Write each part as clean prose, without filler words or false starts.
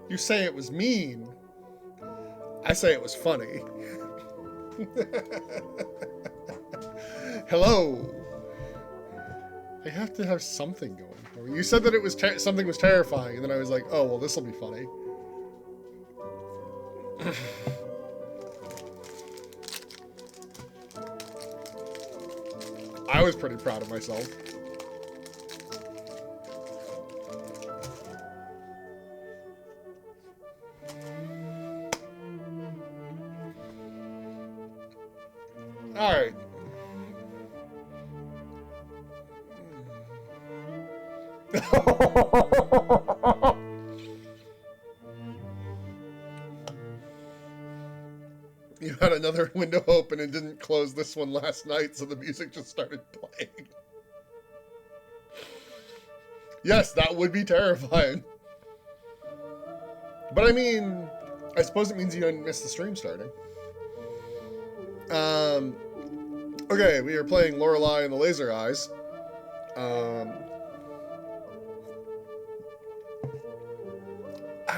You say it was mean. I say it was funny. Hello. I have to have something going for me. You said that it was something was terrifying, and then I was like, oh, well, this will be funny. I was pretty proud of myself. All right. You had another window open and didn't close this one last night, so the music just started playing. Yes, that would be terrifying. But I mean, I suppose it means you didn't miss the stream starting. Okay, we are playing Lorelai and the Laser Eyes. I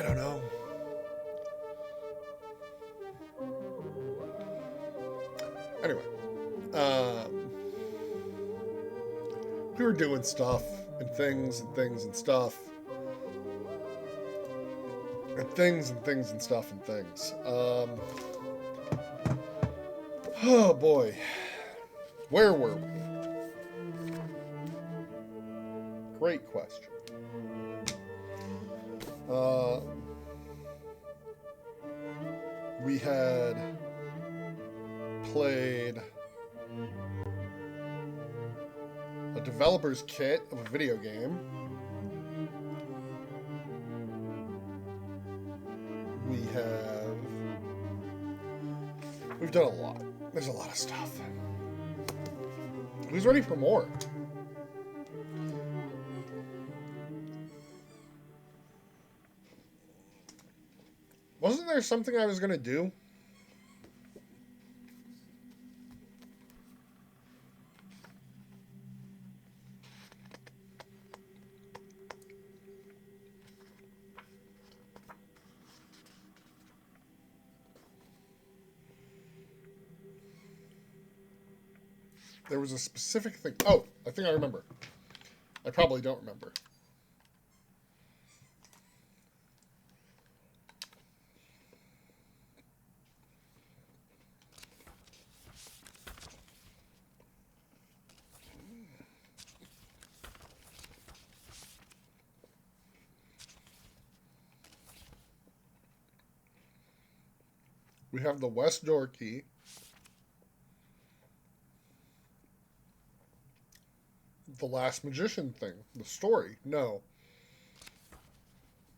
don't know. Anyway, we were doing stuff and things and things and stuff. And things and things and stuff and things. Oh boy. Where were we? Great question. We had played a developer's kit of a video game. We've done a lot. There's a lot of stuff. Who's ready for more? Wasn't there something I was going to do? There was a specific thing. Oh, I think I remember. I probably don't remember. We have the West Door key. The Last Magician thing. The story. No.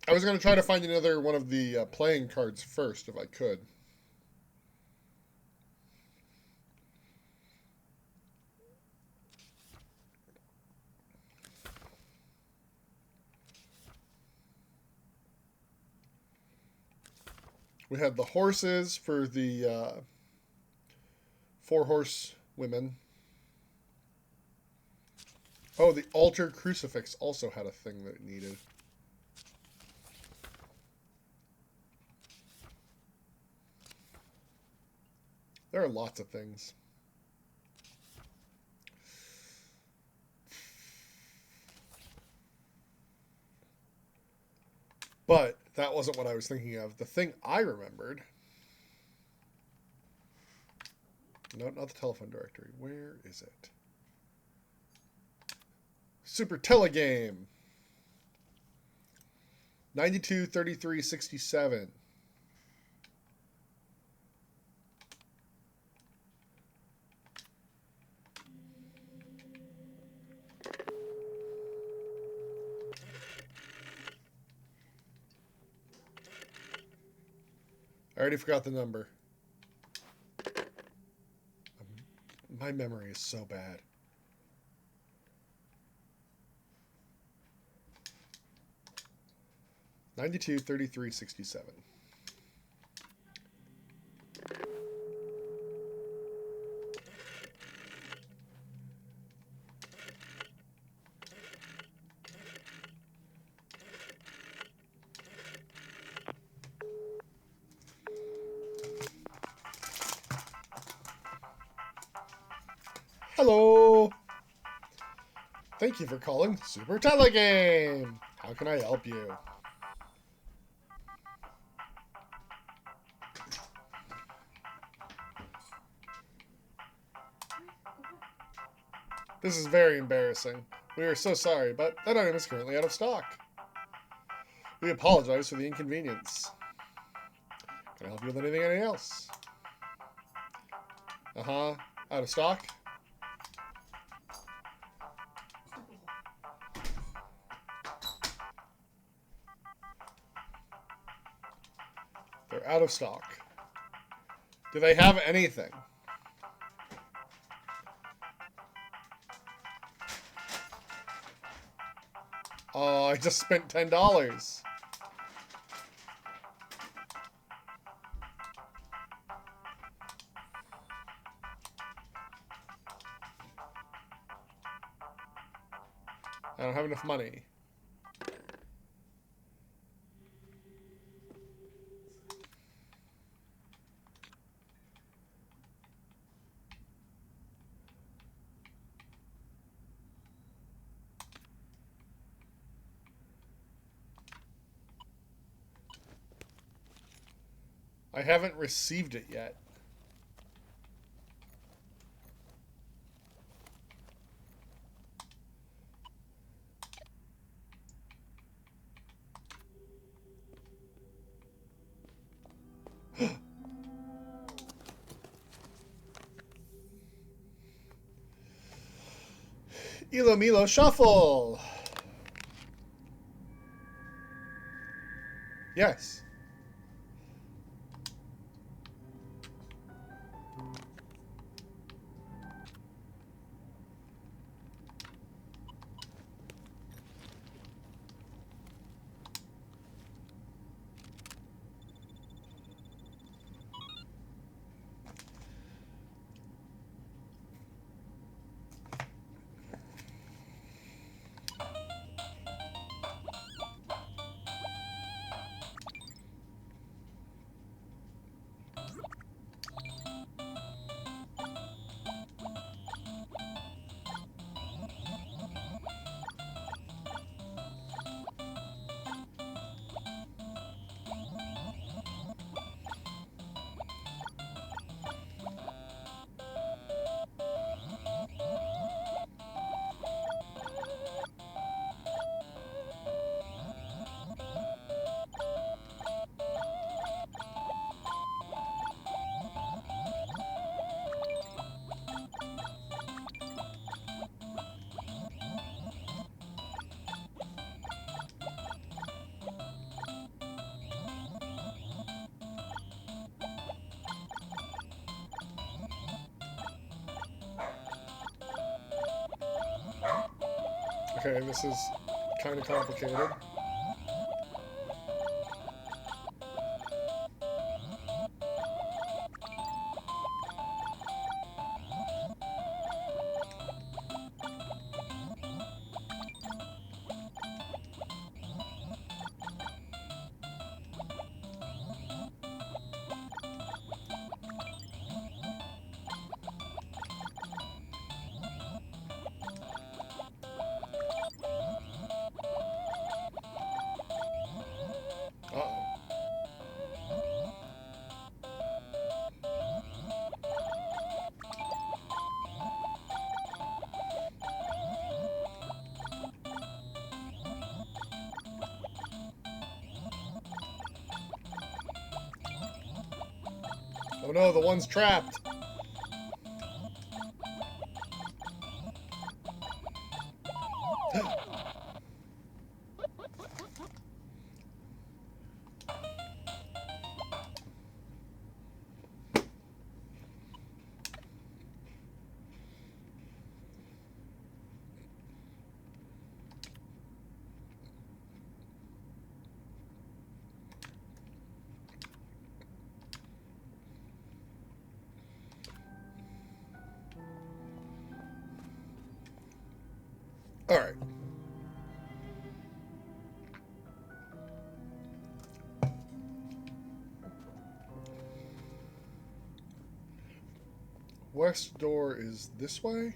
I was going to try to find another one of the playing cards first, if I could. We had the horses for the 4-horse women. Oh, the altar crucifix also had a thing that it needed. There are lots of things. But that wasn't what I was thinking of. The thing I remembered... No, not the telephone directory. Where is it? Super Telegame. 923367. I already forgot the number. My memory is so bad. $92 $33 $67. Hello. Thank you for calling Super Telegame. How can I help you? This is very embarrassing. We are so sorry, but that item is currently out of stock. We apologize for the inconvenience. Can I help you with anything else? Uh-huh. Out of stock? They're out of stock. Do they have anything? Oh, I just spent $10. I don't have enough money. I haven't received it yet. Elo Milo Shuffle! Yes. Okay, this is kind of complicated. Uh-oh. Oh no, the one's trapped. Alright. West door is this way?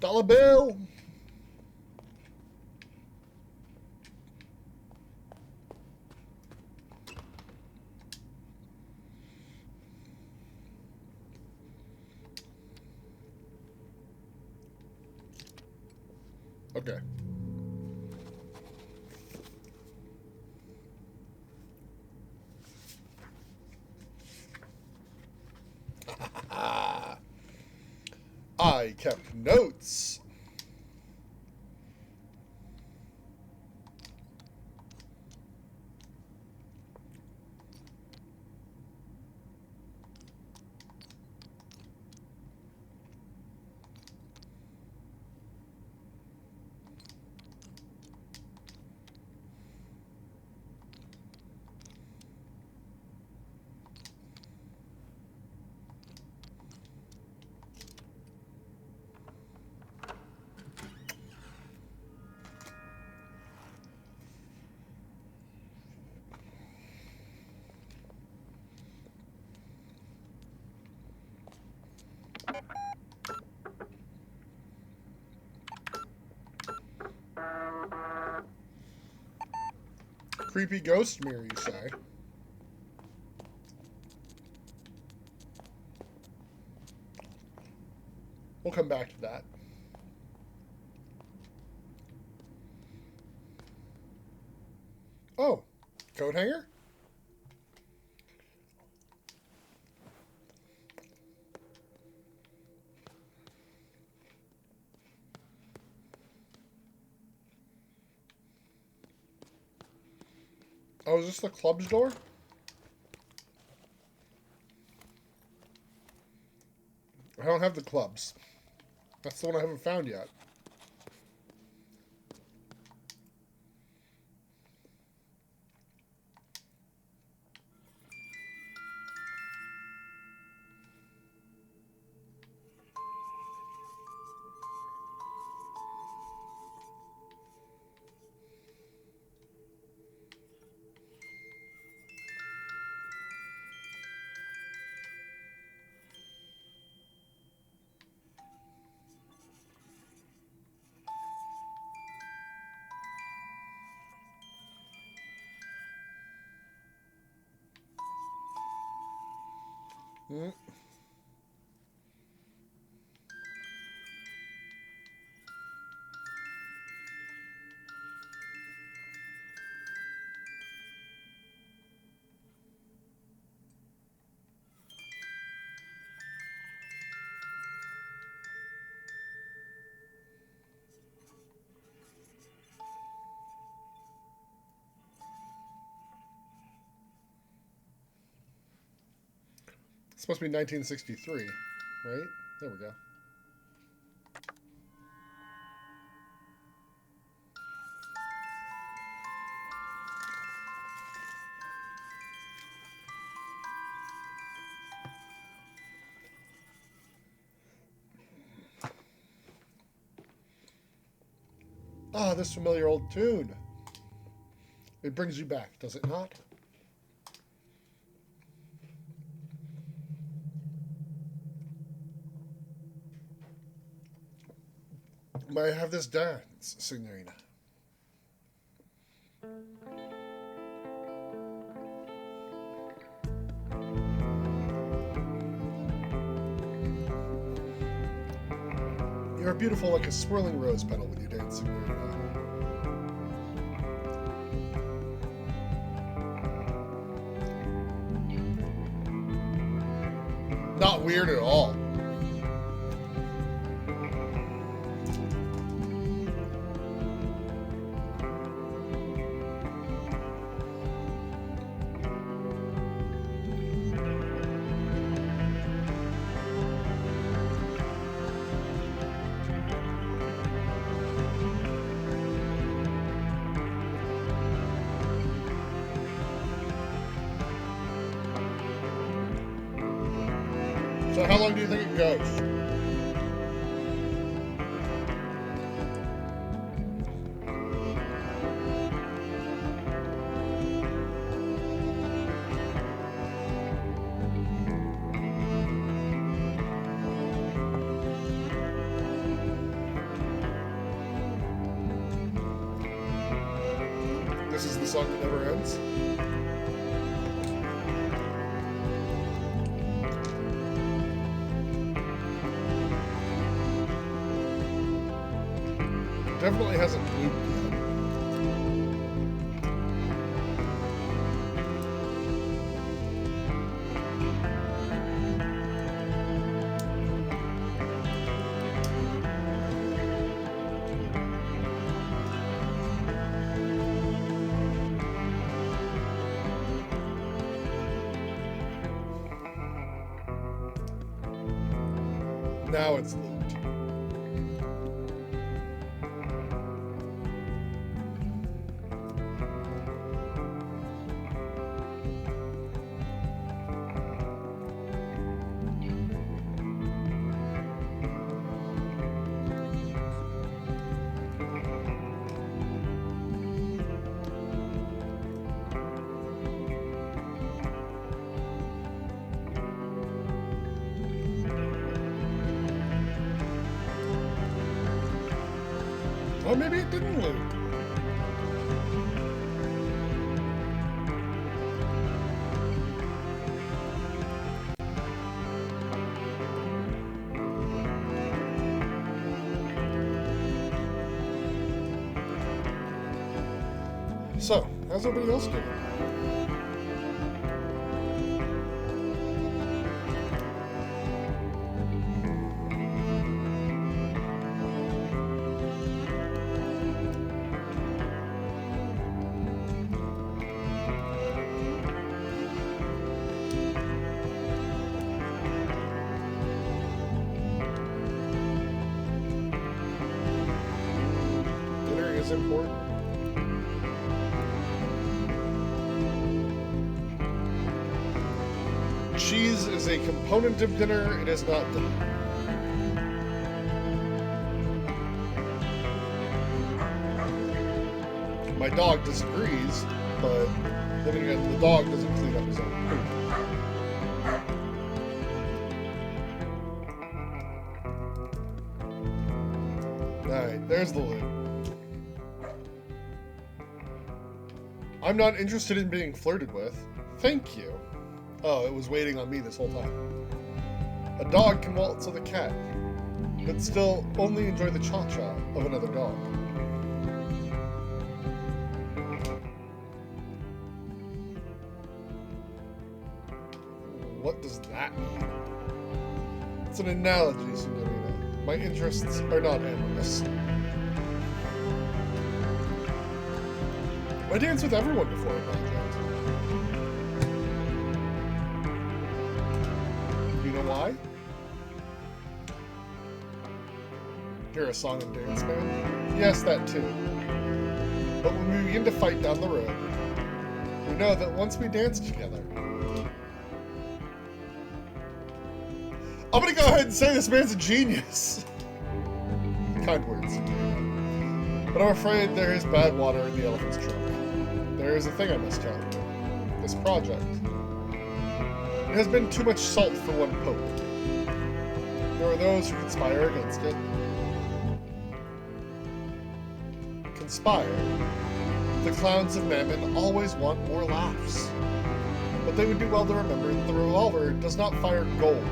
Dollar bill. Okay. I kept notes. Creepy ghost mirror, you say? We'll come back to that. Oh, coat hanger? Oh, is this the club's door? I don't have the clubs. That's the one I haven't found yet. Hmm. It's supposed to be 1963, right? There we go. Ah, this familiar old tune. It brings you back, does it not? May I have this dance, Signorina? You're beautiful like a swirling rose petal when you dance, Signorina. Not weird at all. So how long do you think it goes? song that never ends. Definitely hasn't looped yet. Now it's looped. Or maybe it didn't loop. So, how's everybody else doing? Dinner is important. Cheese is a component of dinner, it is not dinner. My dog disagrees, but then again, the dog doesn't clean up his own poop. Alright, there's the loop. I'm not interested in being flirted with. Thank you. Oh, it was waiting on me this whole time. A dog can waltz with a cat, but still only enjoy the cha-cha of another dog. What does that mean? It's an analogy, Signorina. My interests are not amorous. I dance with everyone before a project. You know why? You're a song and dance man? Yes, that too. But when we begin to fight down the road, we know that once we dance together... I'm gonna go ahead and say this man's a genius! Kind words. But I'm afraid there is bad water in the elephant's trunk. There is a thing I must tell you. This project. It has been too much salt for one poke. There are those who conspire against it. Conspire? The clowns of Mammon always want more laughs. But they would do well to remember that the revolver does not fire gold.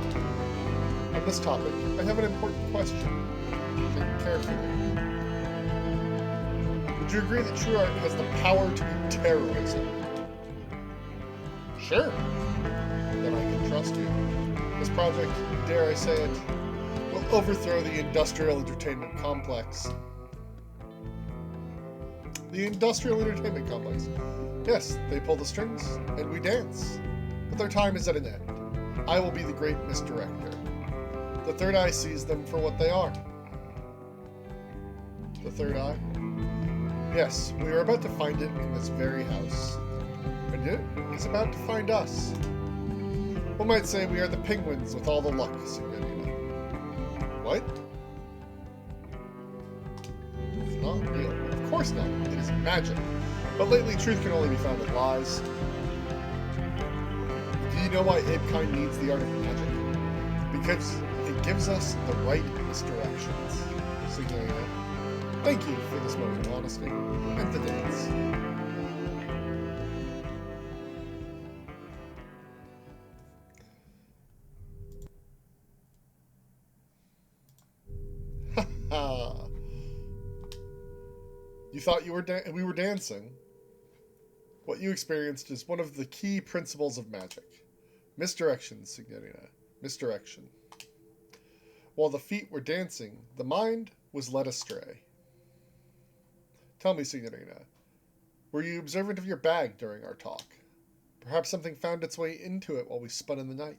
On this topic, I have an important question. Think carefully. Would you agree that true art has the power to be terrorism? Sure. Then I can trust you. This project, dare I say it, will overthrow the industrial entertainment complex. The industrial entertainment complex. Yes, they pull the strings, and we dance. But their time is at an end. I will be the great misdirector. The third eye sees them for what they are. The third eye? Yes, we are about to find it in this very house. And it is about to find us. One might say we are the penguins with all the luck, Signorina. What? It's not real. Of course not. It is magic. But lately, truth can only be found in lies. Do you know why Abekind needs the art of magic? Because it gives us the right misdirections. Signorina, thank you for this moment of honesty and the dance. You thought we were dancing. What you experienced is one of the key principles of magic. Misdirection, Signorina. Misdirection. While the feet were dancing, the mind was led astray. Tell me, Signorina, were you observant of your bag during our talk? Perhaps something found its way into it while we spun in the night.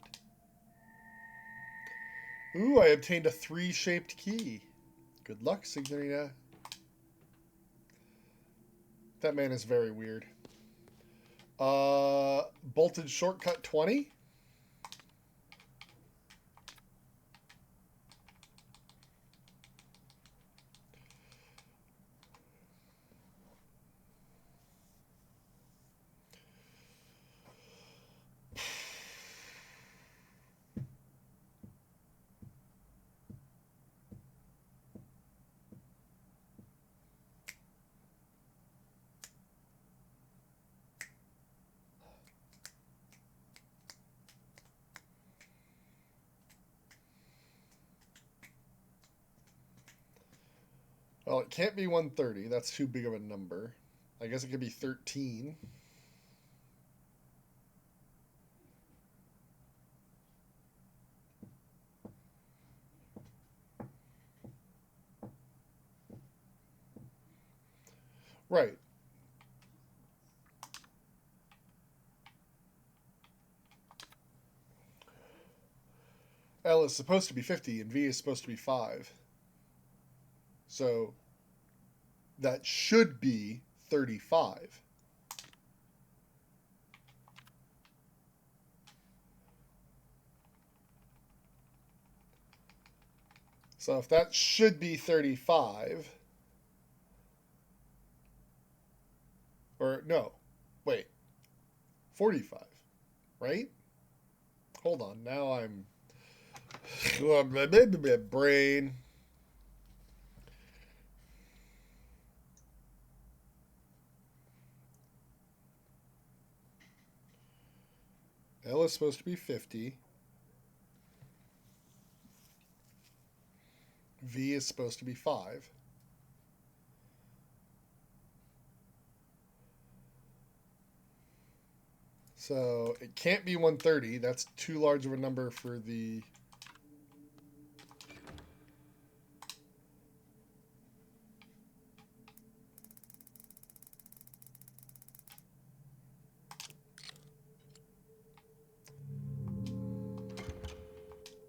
Ooh, I obtained a 3-shaped key. Good luck, Signorina. That man is very weird. Bolted shortcut 20? Well, it can't be 130. That's too big of a number. I guess it could be 13. Right. L is supposed to be 50 and V is supposed to be 5. So that should be 35. So if that should be 35, or no, wait, 45, right? Hold on, now I'm brain. L is supposed to be 50. V is supposed to be 5. So it can't be 130. That's too large of a number for the...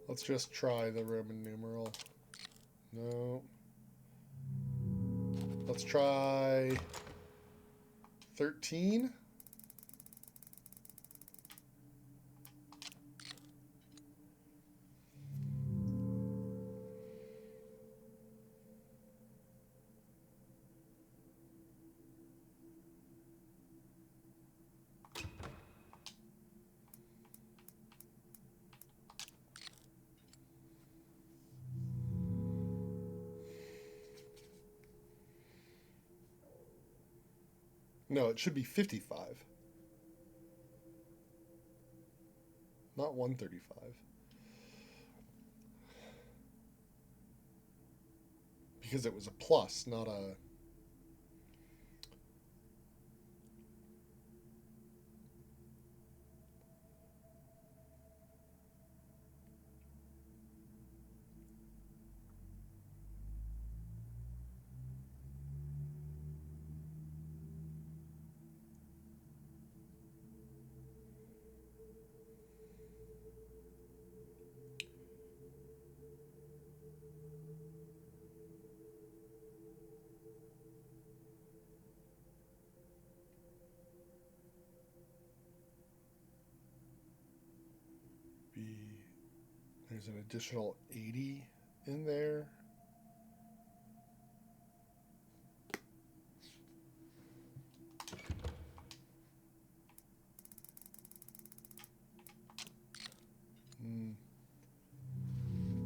Let's just try the Roman numeral. No. Let's try 13. No, it should be 55. Not 135. Because it was a plus, not a... There's an additional 80 in there.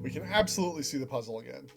We can absolutely see the puzzle again.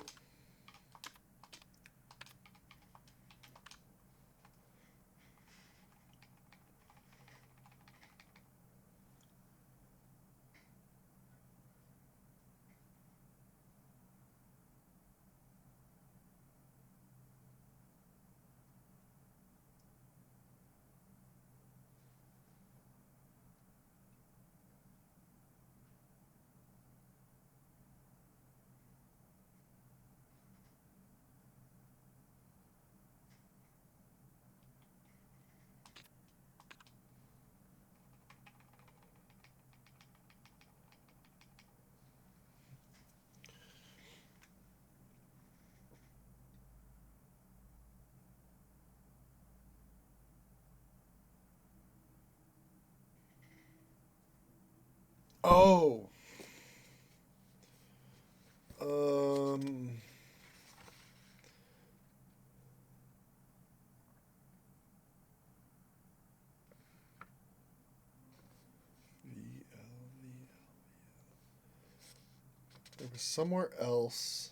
Oh. Um. There was somewhere else.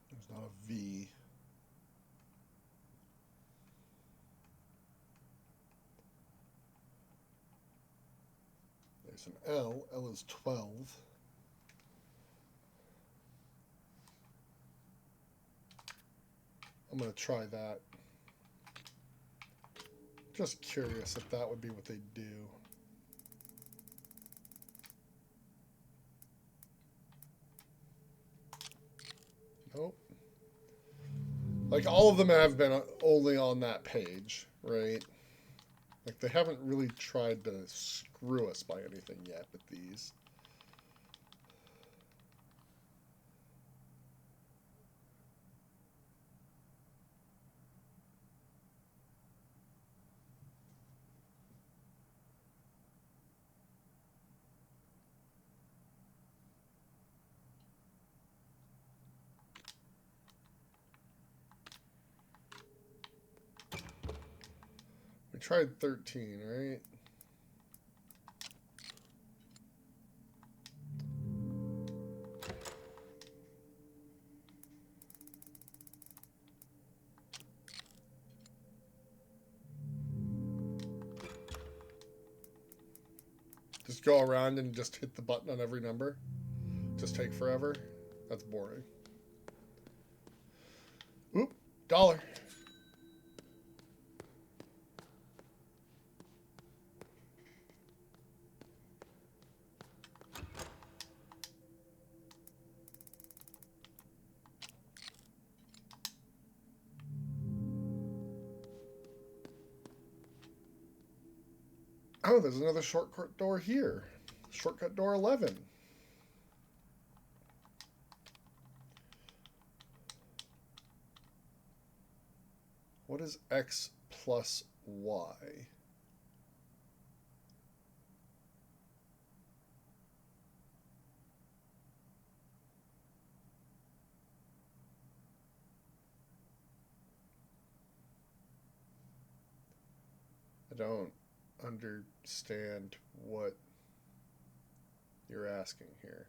There's not a V. There's an L. L is 12. I'm going to try that. Just curious if that would be what they do. Nope. Like, all of them have been only on that page, right? Like, they haven't really tried to screw us by anything yet with these. We tried 13, right? Just go around and just hit the button on every number? Just take forever? That's boring. Oop, dollar. Oh, there's another shortcut door here. Shortcut door 11. What is X plus Y? I don't understand what you're asking here.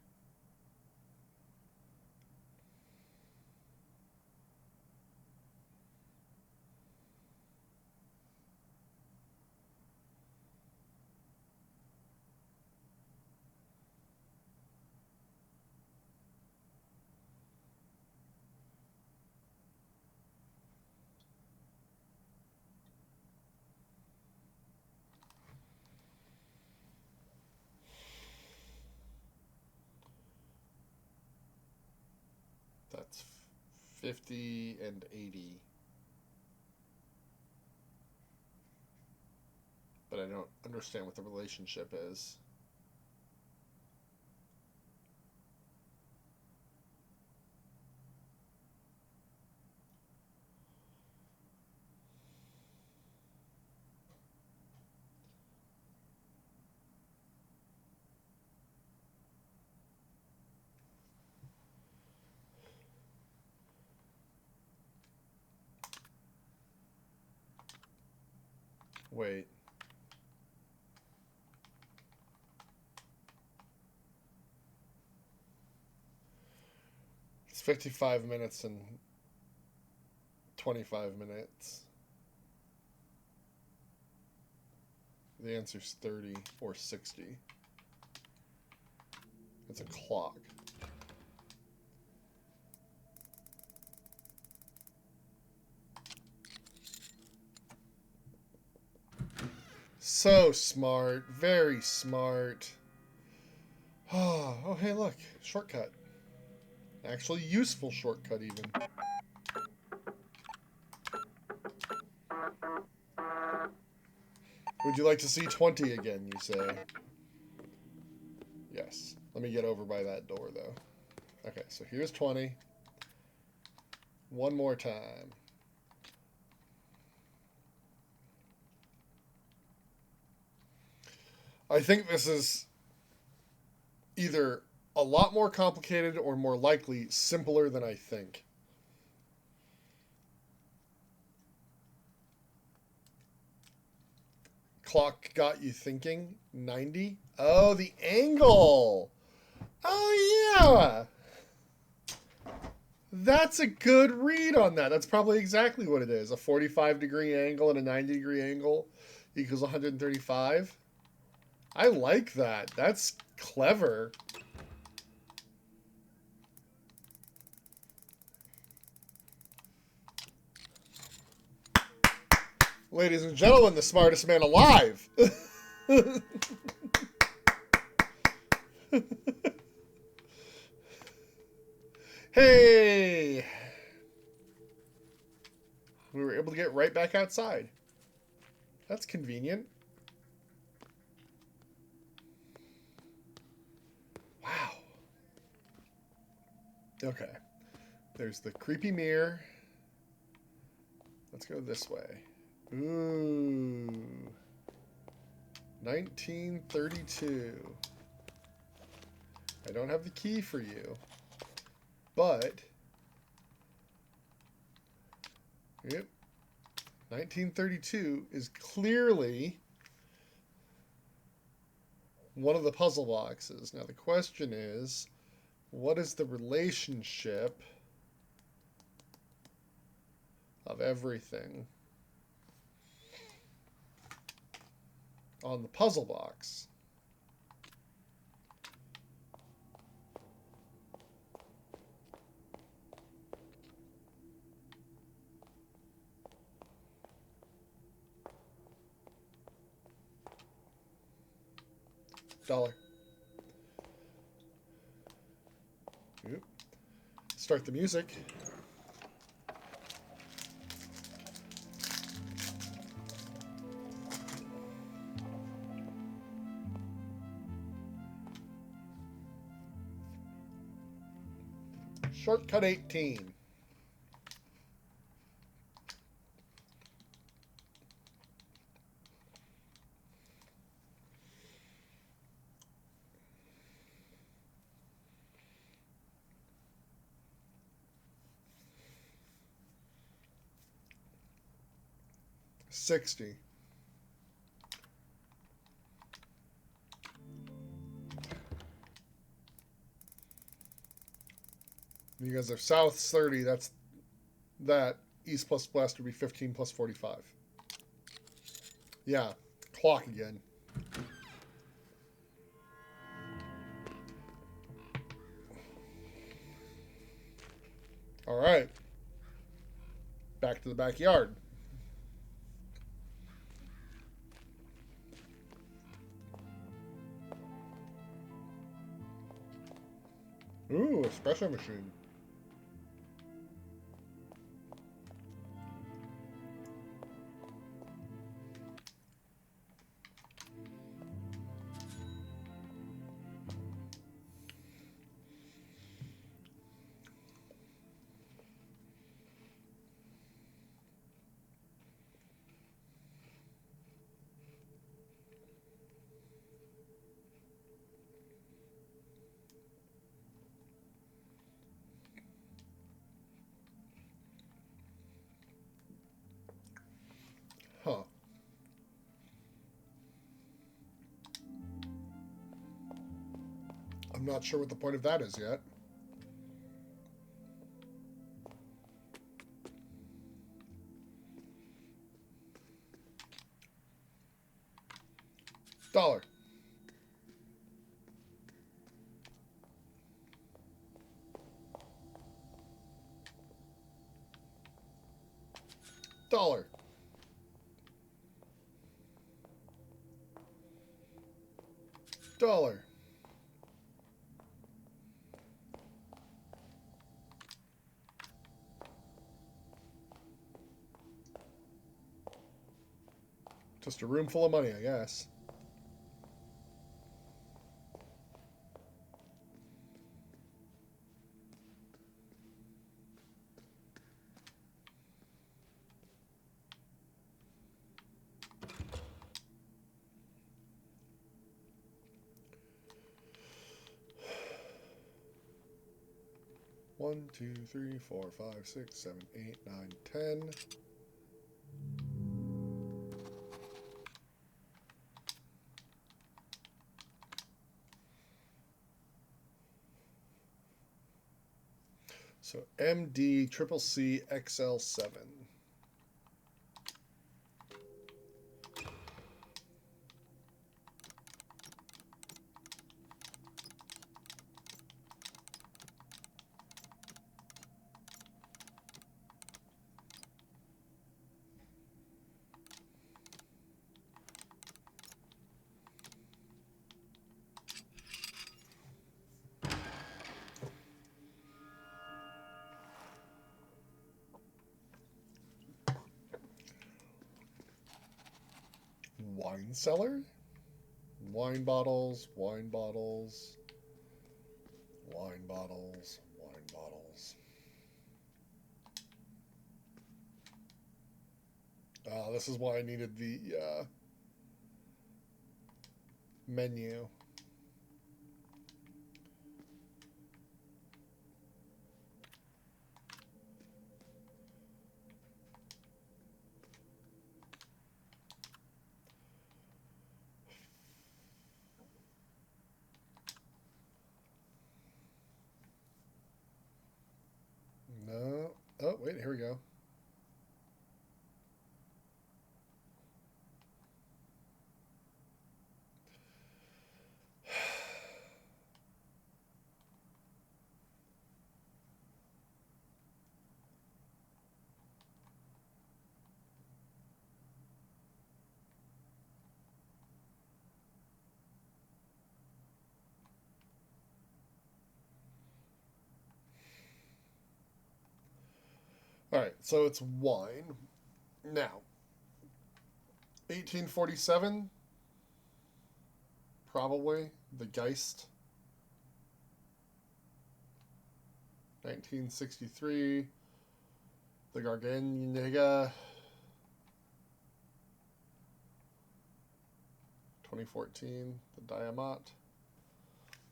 That's 50 and 80. But I don't understand what the relationship is. Wait. It's 55 minutes and 25 minutes. The answer's 30 or 60. It's a clock. So smart. Very smart. Oh, hey, look. Shortcut. Actually useful shortcut, even. Would you like to see 20 again, you say? Yes. Let me get over by that door, though. Okay, so here's 20. One more time. I think this is either a lot more complicated or more likely simpler than I think. Clock got you thinking. 90. Oh, the angle. Oh, yeah. That's a good read on that. That's probably exactly what it is. A 45-degree angle and a 90-degree angle equals 135. I like that. That's clever. Ladies and gentlemen, the smartest man alive. Hey! We were able to get right back outside. That's convenient. Wow. Okay. There's the creepy mirror. Let's go this way. Ooh. 1932. I don't have the key for you. But, yep, 1932 is clearly one of the puzzle boxes. Now the question is, what is the relationship of everything on the puzzle box? $1. Yep. Start the music. Shortcut 18. $60. You guys are south 30. That's that. East plus west would be 15 plus 45. Yeah, clock again. All right. Back to the backyard. Ooh, espresso machine. I'm not sure what the point of that is yet. Dollar. Dollar. Dollar. Just a room full of money, I guess. One, two, three, four, five, six, 7, 8, 9, 10. So MD triple C XL7. Wine cellar? Wine bottles, wine bottles, wine bottles, wine bottles. This is why I needed the menu. No. Oh, wait, here we go. All right, so it's wine. Now, 1847, probably the Geist. 1963, the Garganega. 2014, the Diamant.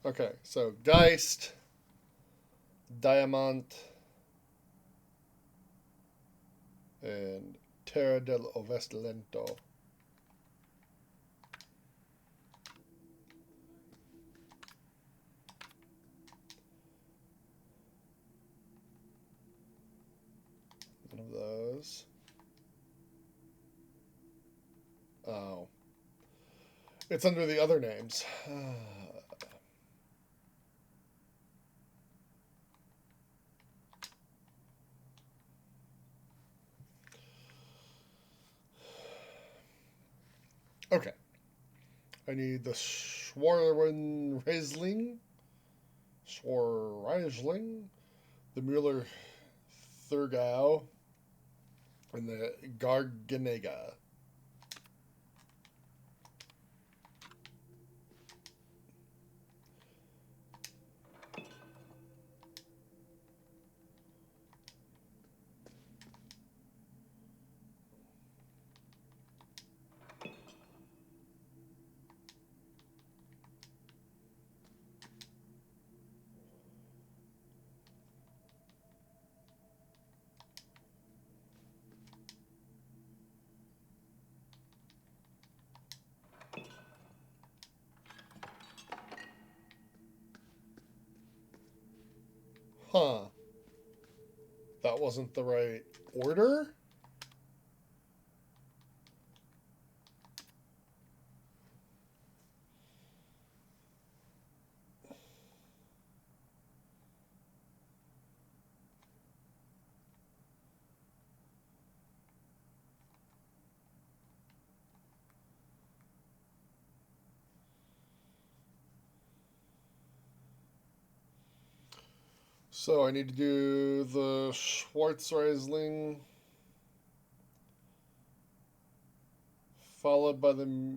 Okay, so Geist, Diamant, and Terra del Ovestalento. One of those. Oh. It's under the other names. Okay. I need the Schwarzenriesling, the Mueller Thurgau, and the Garganega. that wasn't the right order. So I need to do the Schwarzriesling followed by the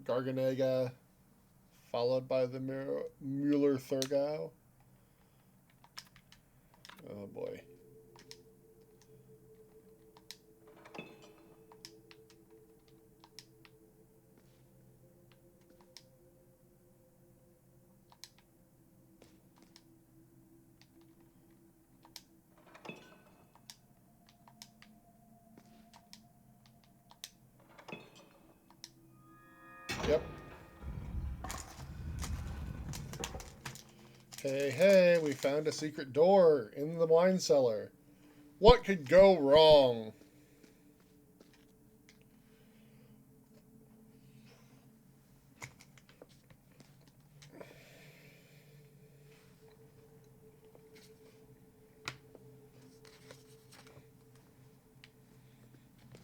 Garganega, followed by the Mueller-Thurgau. Oh boy. Yep. Hey, hey, we found a secret door in the wine cellar. What could go wrong?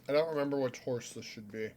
I don't remember which horse this should be.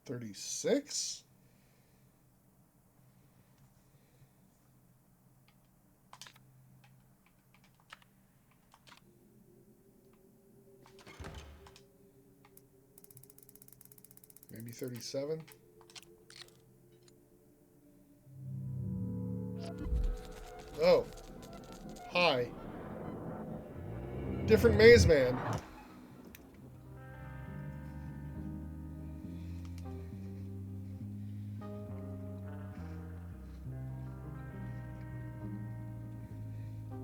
$36? Maybe 37? Oh. Hi. Different maze man.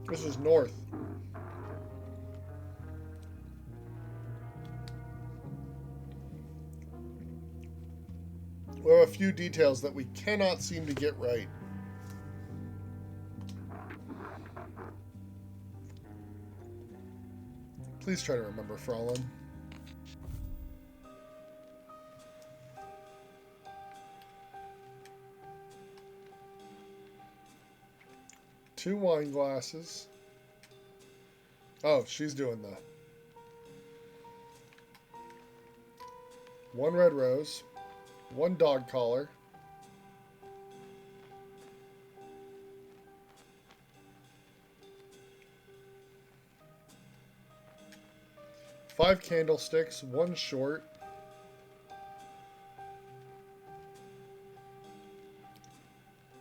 This is north. We have a few details that we cannot seem to get right. Please try to remember, Fraulein. Two wine glasses. Oh, she's doing the... One red rose. One dog collar. Five candlesticks. One short.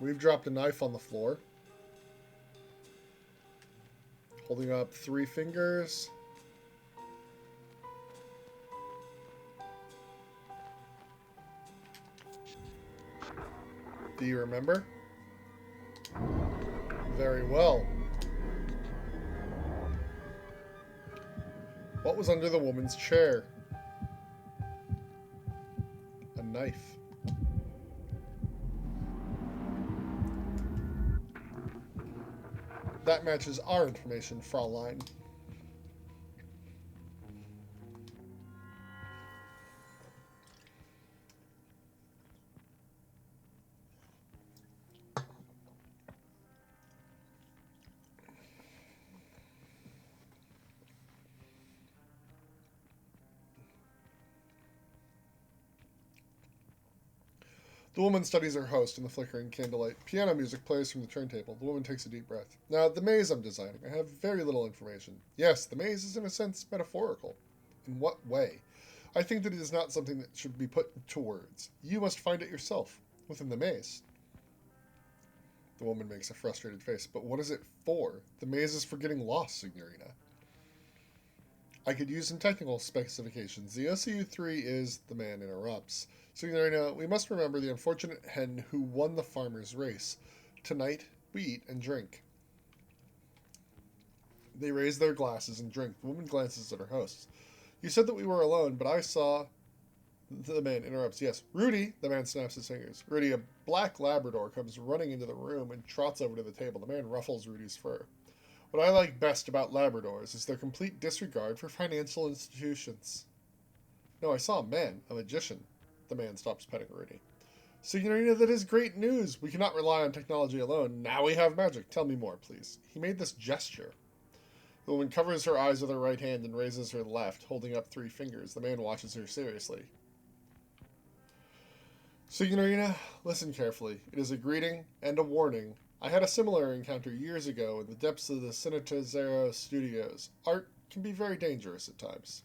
We've dropped a knife on the floor. Holding up three fingers. Do you remember? Very well. What was under the woman's chair? A knife. That matches our information, Fraulein. The woman studies her host in the flickering candlelight. Piano music plays from the turntable. The woman takes a deep breath. Now, the maze I'm designing, I have very little information. Yes, the maze is in a sense metaphorical. In what way? I think that it is not something that should be put into words. You must find it yourself, within the maze. The woman makes a frustrated face. But what is it for? The maze is for getting lost, Signorina. I could use some technical specifications. The OCU-3 is... The man interrupts. Signorina, we must remember the unfortunate hen who won the farmer's race. Tonight, we eat and drink. They raise their glasses and drink. The woman glances at her hosts. You said that we were alone, but I saw... The man interrupts. Yes, Rudy, the man snaps his fingers. Rudy, a black Labrador, comes running into the room and trots over to the table. The man ruffles Rudy's fur. What I like best about Labradors is their complete disregard for financial institutions. No, I saw a man, a magician. The man stops petting Rudy. Signorina, that is great news. We cannot rely on technology alone. Now we have magic. Tell me more, please. He made this gesture. The woman covers her eyes with her right hand and raises her left, holding up 3 fingers. The man watches her seriously. Signorina, listen carefully. It is a greeting and a warning. I had a similar encounter years ago in the depths of the Cinetazero studios. Art can be very dangerous at times.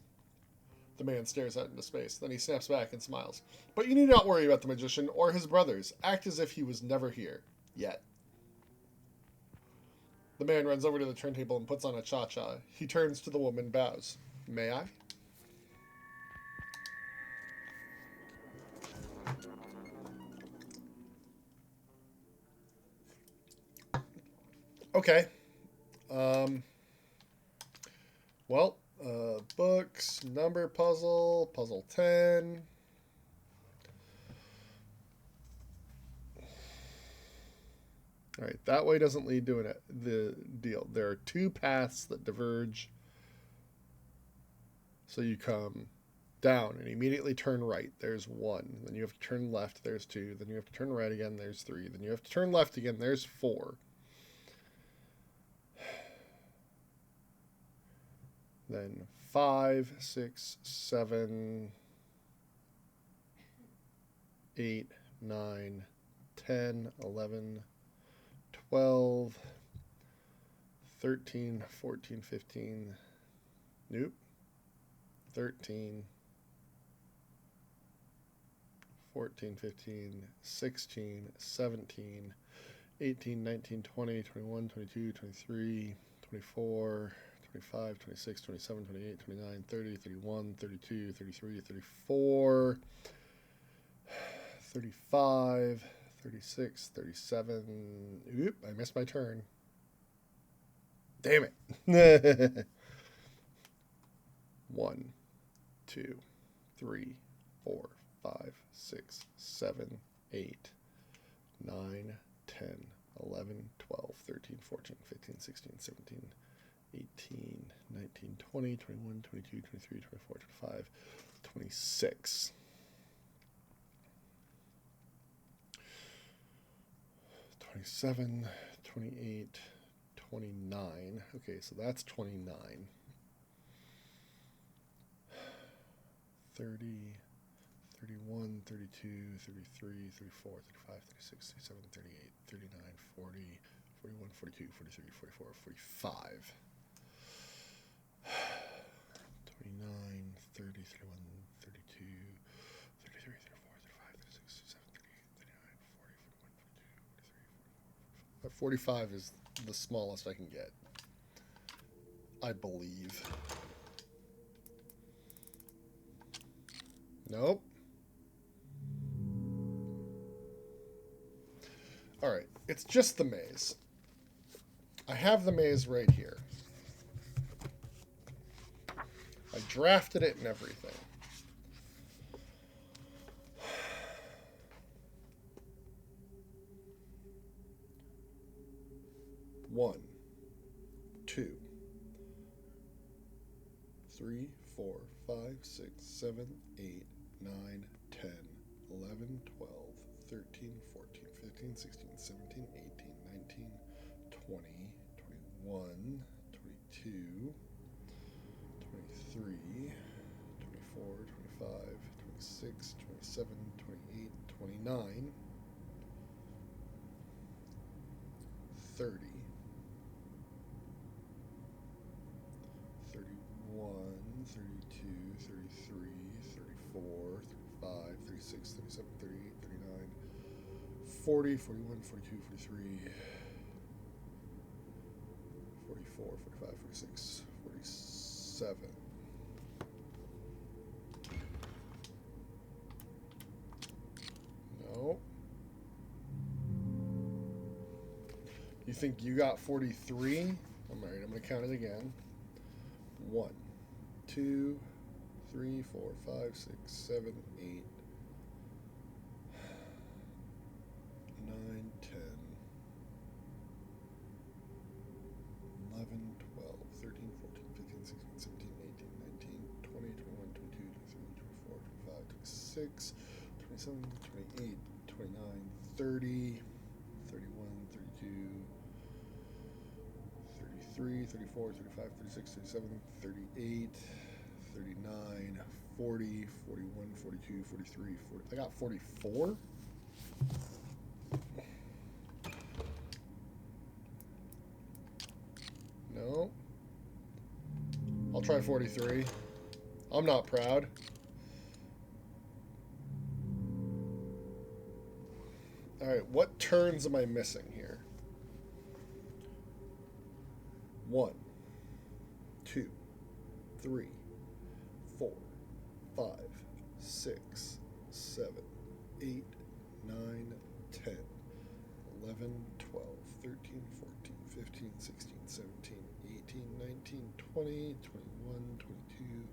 The man stares out into space. Then he snaps back and smiles. But you need not worry about the magician or his brothers. Act as if he was never here. Yet. The man runs over to the turntable and puts on a cha-cha. He turns to the woman, bows. May I? Okay. Books, number puzzle, puzzle 10. All right, that way doesn't lead to the deal. There are 2 paths that diverge. So you come down and immediately turn right. There's 1. Then you have to turn left. There's 2. Then you have to turn right again. There's 3. Then you have to turn left again. There's 4. Then 5, 6, 7, 8, 9, 10, 11, 12, 13, 14, 15. Nope. 13, 14, 15, 16, 17, 18, 19, 20, 21, 22, 23, 24, 25, 26, 27, 28, 29, 30, 31, 32, 33, 34, 35, 36, 37. Oop, I missed my turn. Damn it. 1, 2, 3, 4, 5, 6, 7, 8, 9, 10, 11, 12, 13, 14, 15, 16, 17, 18, 19, 20, 21, 22, 23, 24, 25, 26. '27, 28, 29. Okay, so that's 29. 30, 31, 32, 33, 34, 35, 36, 37, 38, 39, 40, 41, 42, 43, 44, 45. 29, 30, 31, 32, 33, 34, 35, 36, 37, 38, 39, 40, 41, 42, 43, 44, 45. 45 is the smallest I can get, I believe. Nope. Alright, it's just the maze. I have the maze right here. I drafted it and everything. One, 2, 3, 4, 5, 6, 7, 8, 9, 10, 11, 12, 13, 14, 15, 16, 17, 18, 19, 20, 21, 22, 23, 24, 25, 26, 27, 28, 29, 30, 31, 32, 33, 34, 35, 36, 37, 38, 39, 40, 41, 42, 43, 44, 45, 46, 47. No. You think you got 43? I'm alright, I'm going to count it again. 1, 2, 3, 4, 5, 6, 7, 8, 9, 10, 11, 12, 13, 14, 15, 16, 17, 18, 19, 20, 21, 22, 23, 24, 25, 26, 27, 28, 29, 30, 31, 32, 33, 34, 35, 36, 37, 38, 39, 40, 41, 42, 43, 40. I got 44? No. I'll try 43. I'm not proud. Alright, what turns am I missing here? 1, 2, 3, 4, 5, 6, 7, 8, 9, 10, 11, 12, 13, 14, 15, 16, 17, 18, 19, 20, 21, 22,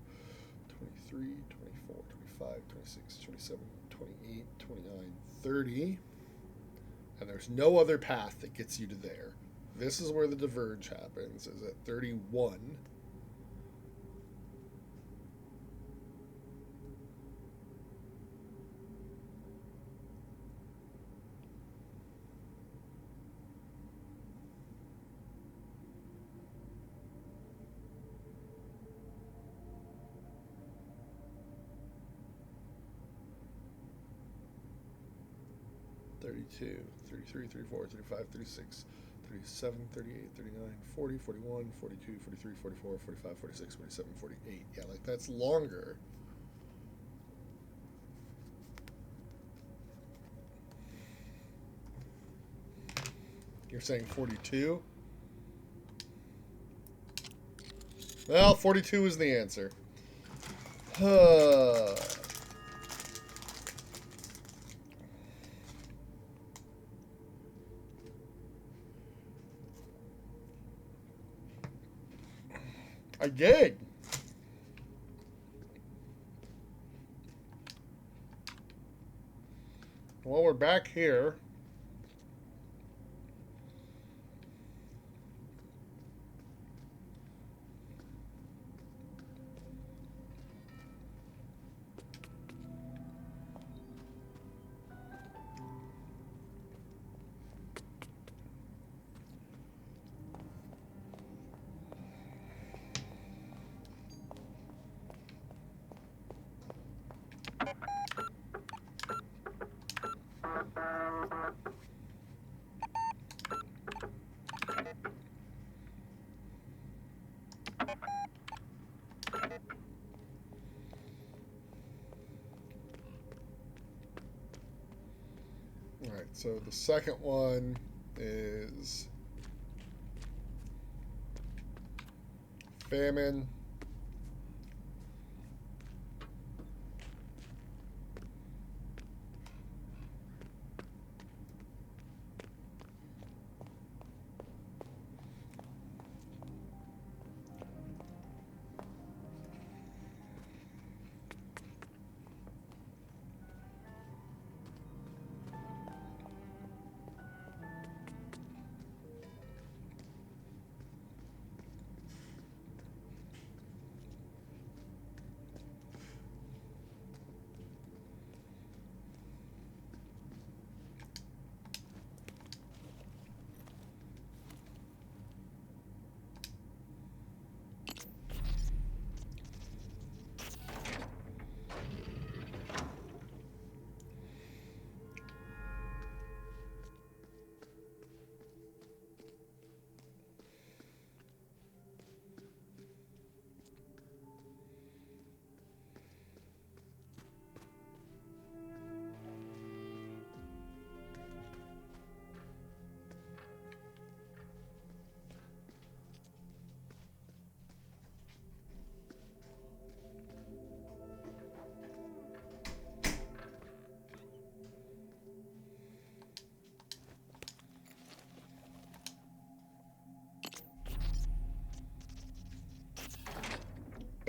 23, 24, 25, 26, 27, 28, 29, 30. And there's no other path that gets you to there. This is where the diverge happens, is at 31. Thirty-two, 33, 34, 35, 36, 37, 38, 39, 40, 41, 42, 43, 44, 45, 46, 47, 48. Yeah, like that's longer. You're saying 42? Well, 42 is the answer. I did. Well, we're back here. Alright, so the second one is famine.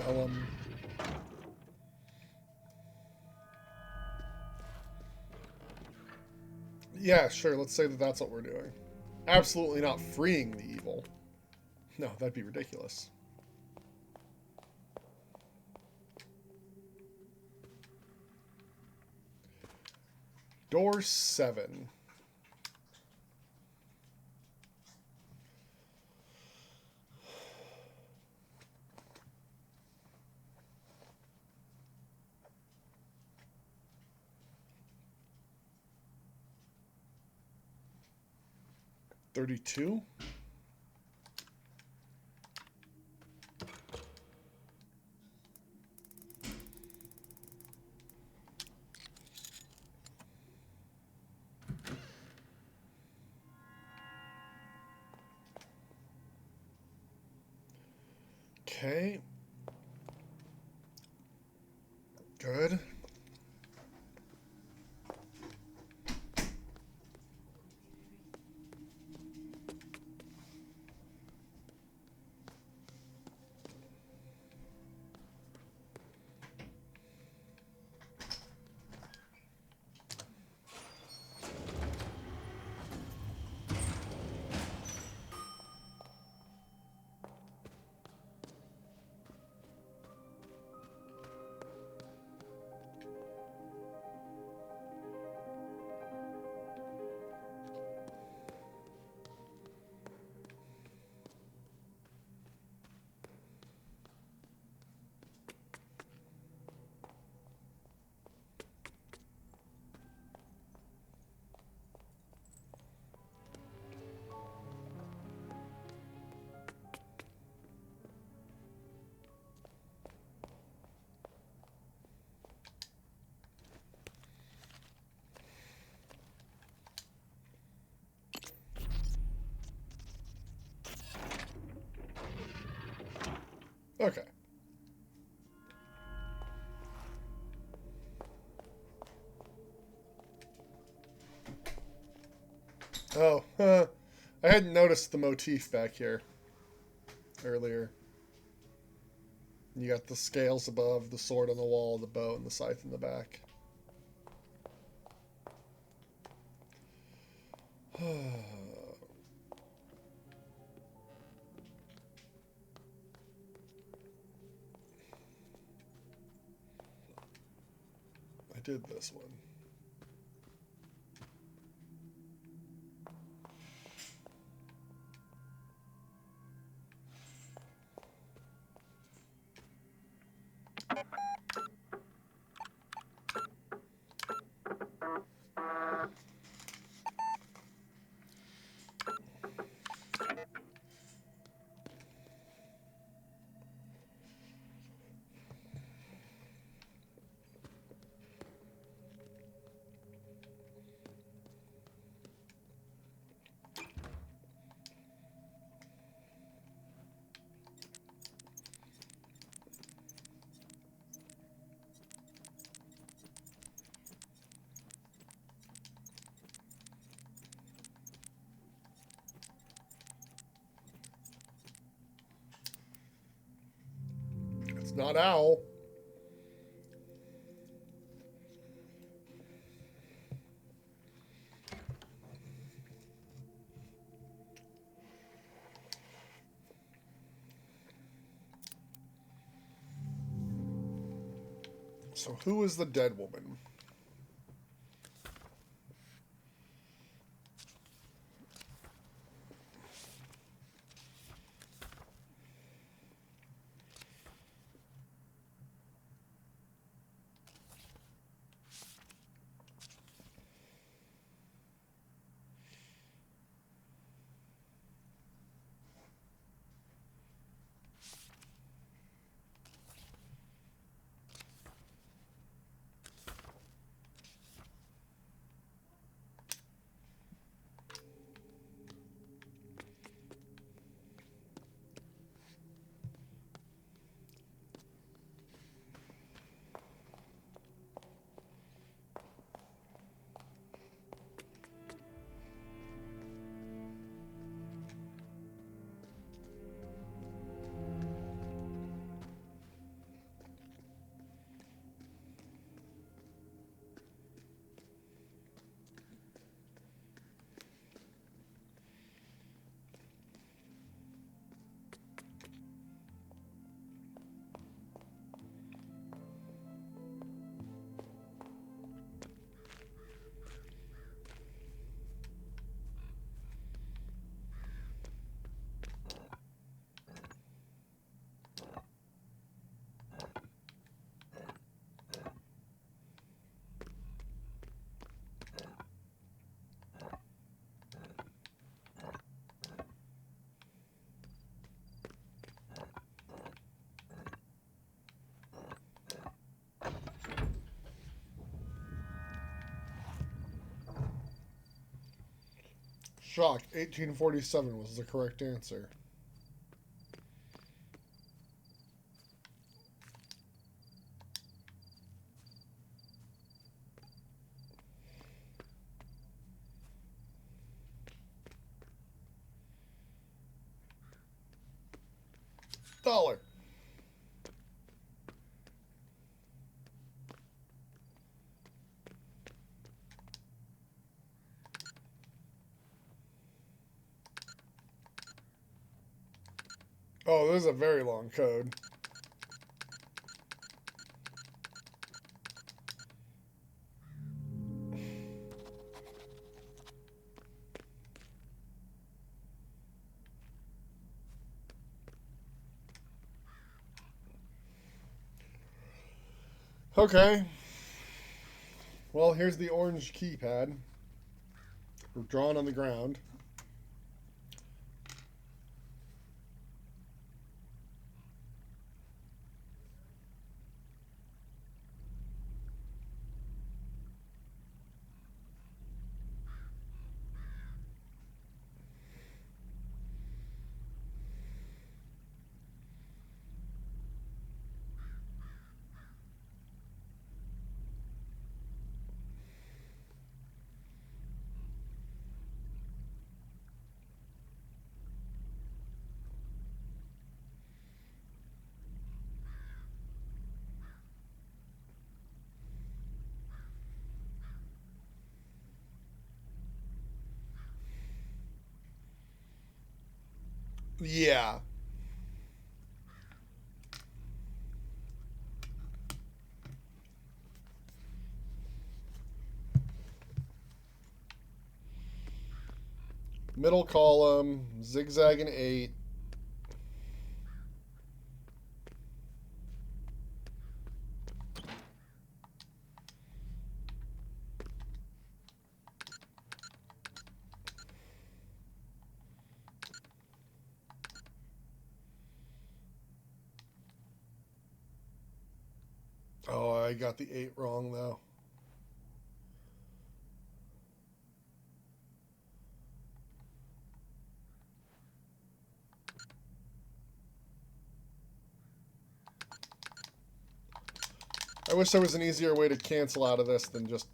Tell him. Yeah, sure, let's say that that's what we're doing. Absolutely not freeing the evil. No, that'd be ridiculous. Door 7. $32. Okay. Good. Okay. Oh, I hadn't noticed the motif back here earlier. You got the scales above, the sword on the wall, the bow, and the scythe in the back. I did this one. It's not owl. So who is the dead woman? shock. 1847 was the correct answer. Dollar. Oh, this is a very long code. Okay. Well, here's the orange keypad. We're drawn on the ground. Yeah. Middle column, zigzag an 8. Oh, I got the 8 wrong, though. I wish there was an easier way to cancel out of this than just...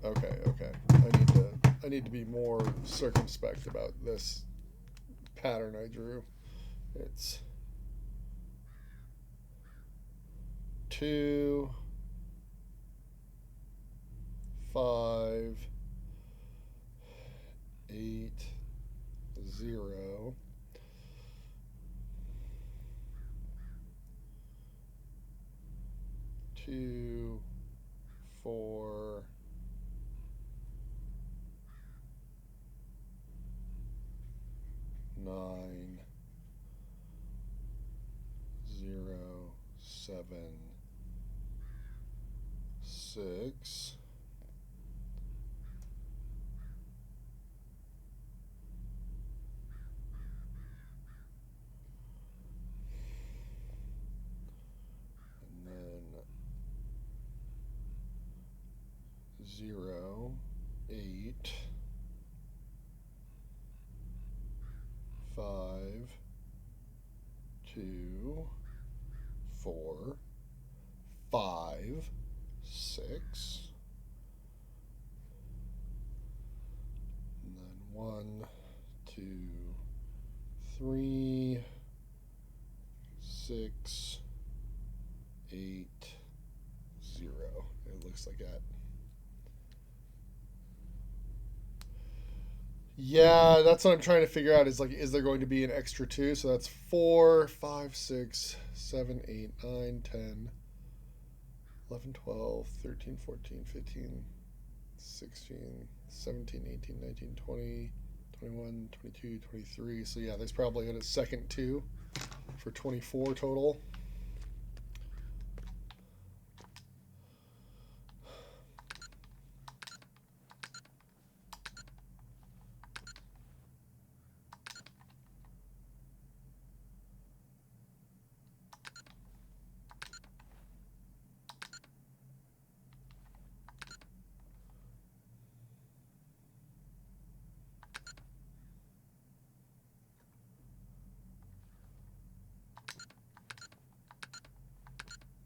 Okay. I need to be more circumspect about this pattern I drew. It's 2, 5, 8, 0. 2, 4, 9, 0, 7, 6. And then 0, 8, 5, 2, 4, 5, 6. And then 1, 2, 3, 6, 8, 0. It looks like that. Yeah, that's what I'm trying to figure out is like, is there going to be an extra 2? So that's 4, 5, 6, 7, 8, 9, 10, 11, 12, 13, 14, 15, 16, 17, 18, 19, 20, 21, 22, 23. So yeah, there's probably a second 2 for 24 total.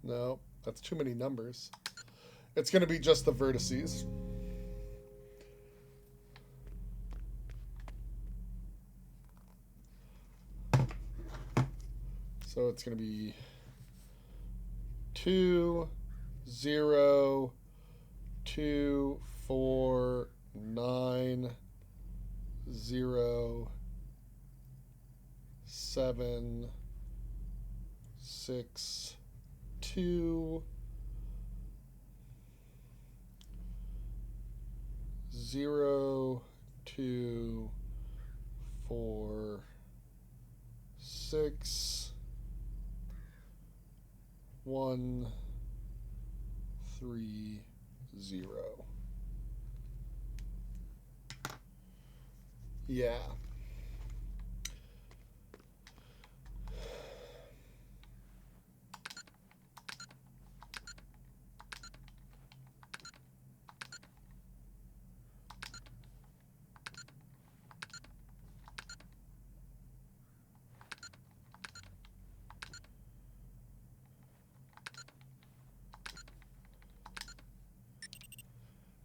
No, that's too many numbers. It's going to be just the vertices. So it's going to be 2, 0, 2, 4, 9, 0, 7, 6, 2, 0, 2, 4, 6, 1, 3, 0. Yeah.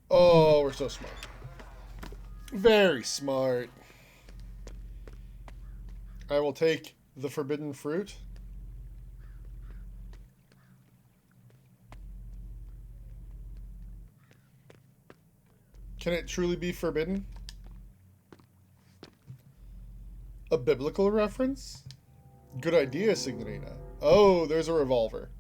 Oh, we're so smart. Very smart. I will take the forbidden fruit. Can it truly be forbidden? A biblical reference? Good idea, Signorina. Oh, there's a revolver.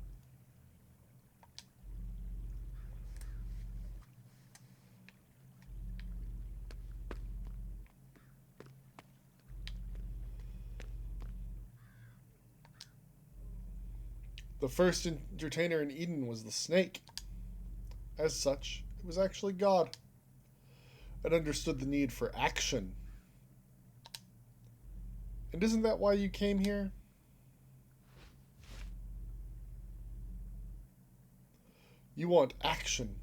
The first entertainer in Eden was the snake. As such, it was actually God. It understood the need for action. And isn't that why you came here? You want action,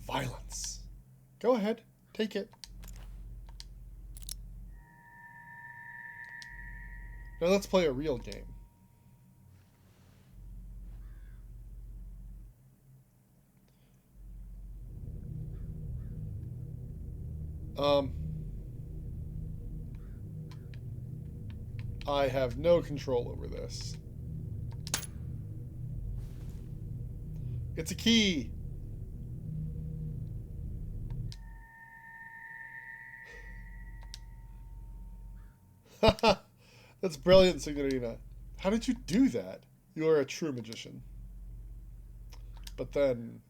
violence. Go ahead, take it. Now let's play a real game. I have no control over this. It's a key. That's brilliant, Signorina. How did you do that? You are a true magician. But then,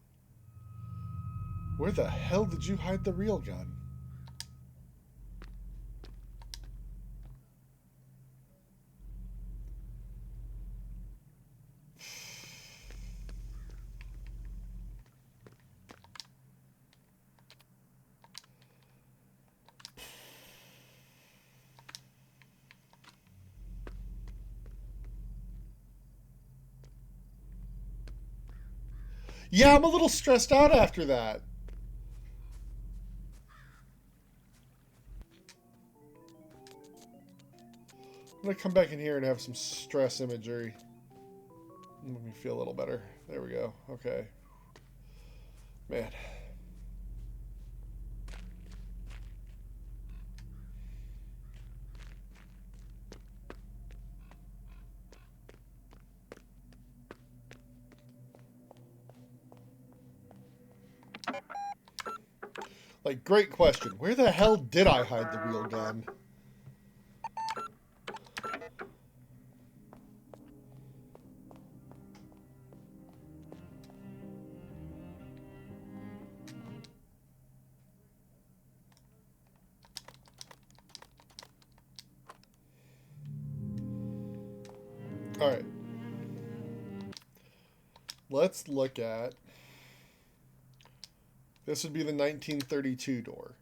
where the hell did you hide the real gun? Yeah, I'm a little stressed out after that. I'm gonna come back in here and have some stress imagery. Make me feel a little better. There we go. Okay. Man. Like, great question. Where the hell did I hide the real gun? Alright. Let's look at... This would be the 1932 door.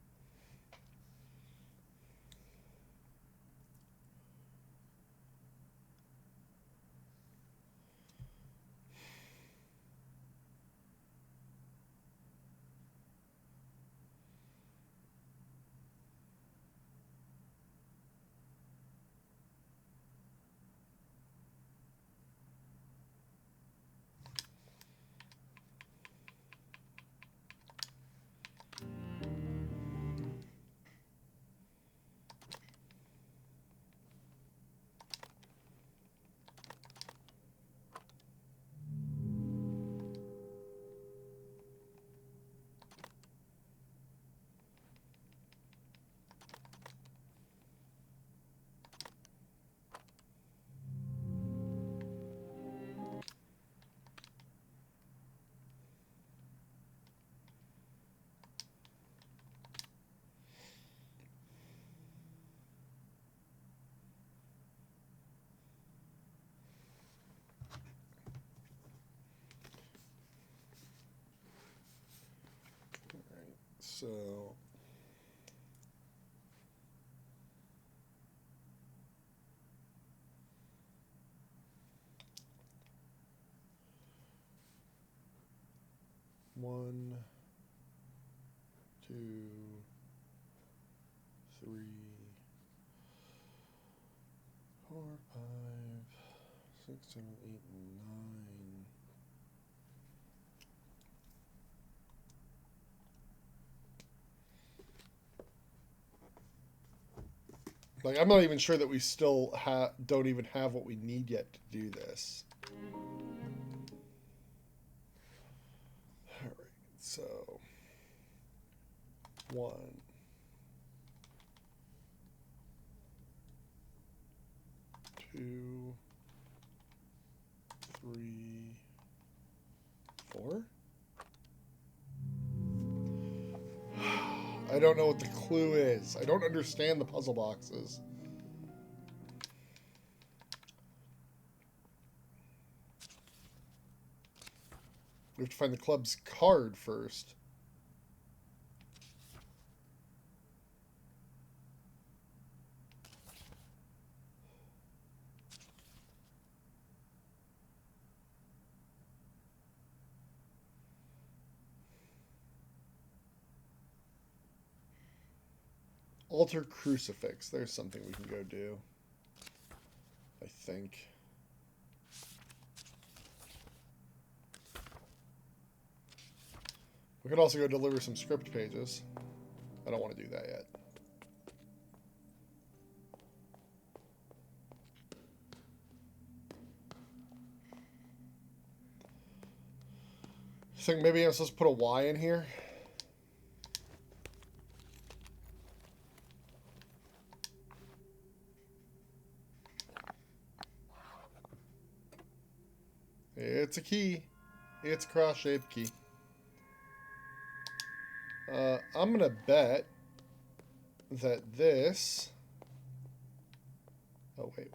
So... One, two, three, four, 5, 6, 7, 8, 9. Like, I'm not even sure that we still don't even have what we need yet to do this. All right, so 1, 2, 3, 4. I don't know what the clue is. I don't understand the puzzle boxes. We have to find the club's card first. Altar crucifix. There's something we can go do. I think. We could also go deliver some script pages. I don't want to do that yet. I think maybe I'm supposed to put a Y in here. It's a key. It's a cross-shaped key. I'm gonna bet that this... Oh, wait.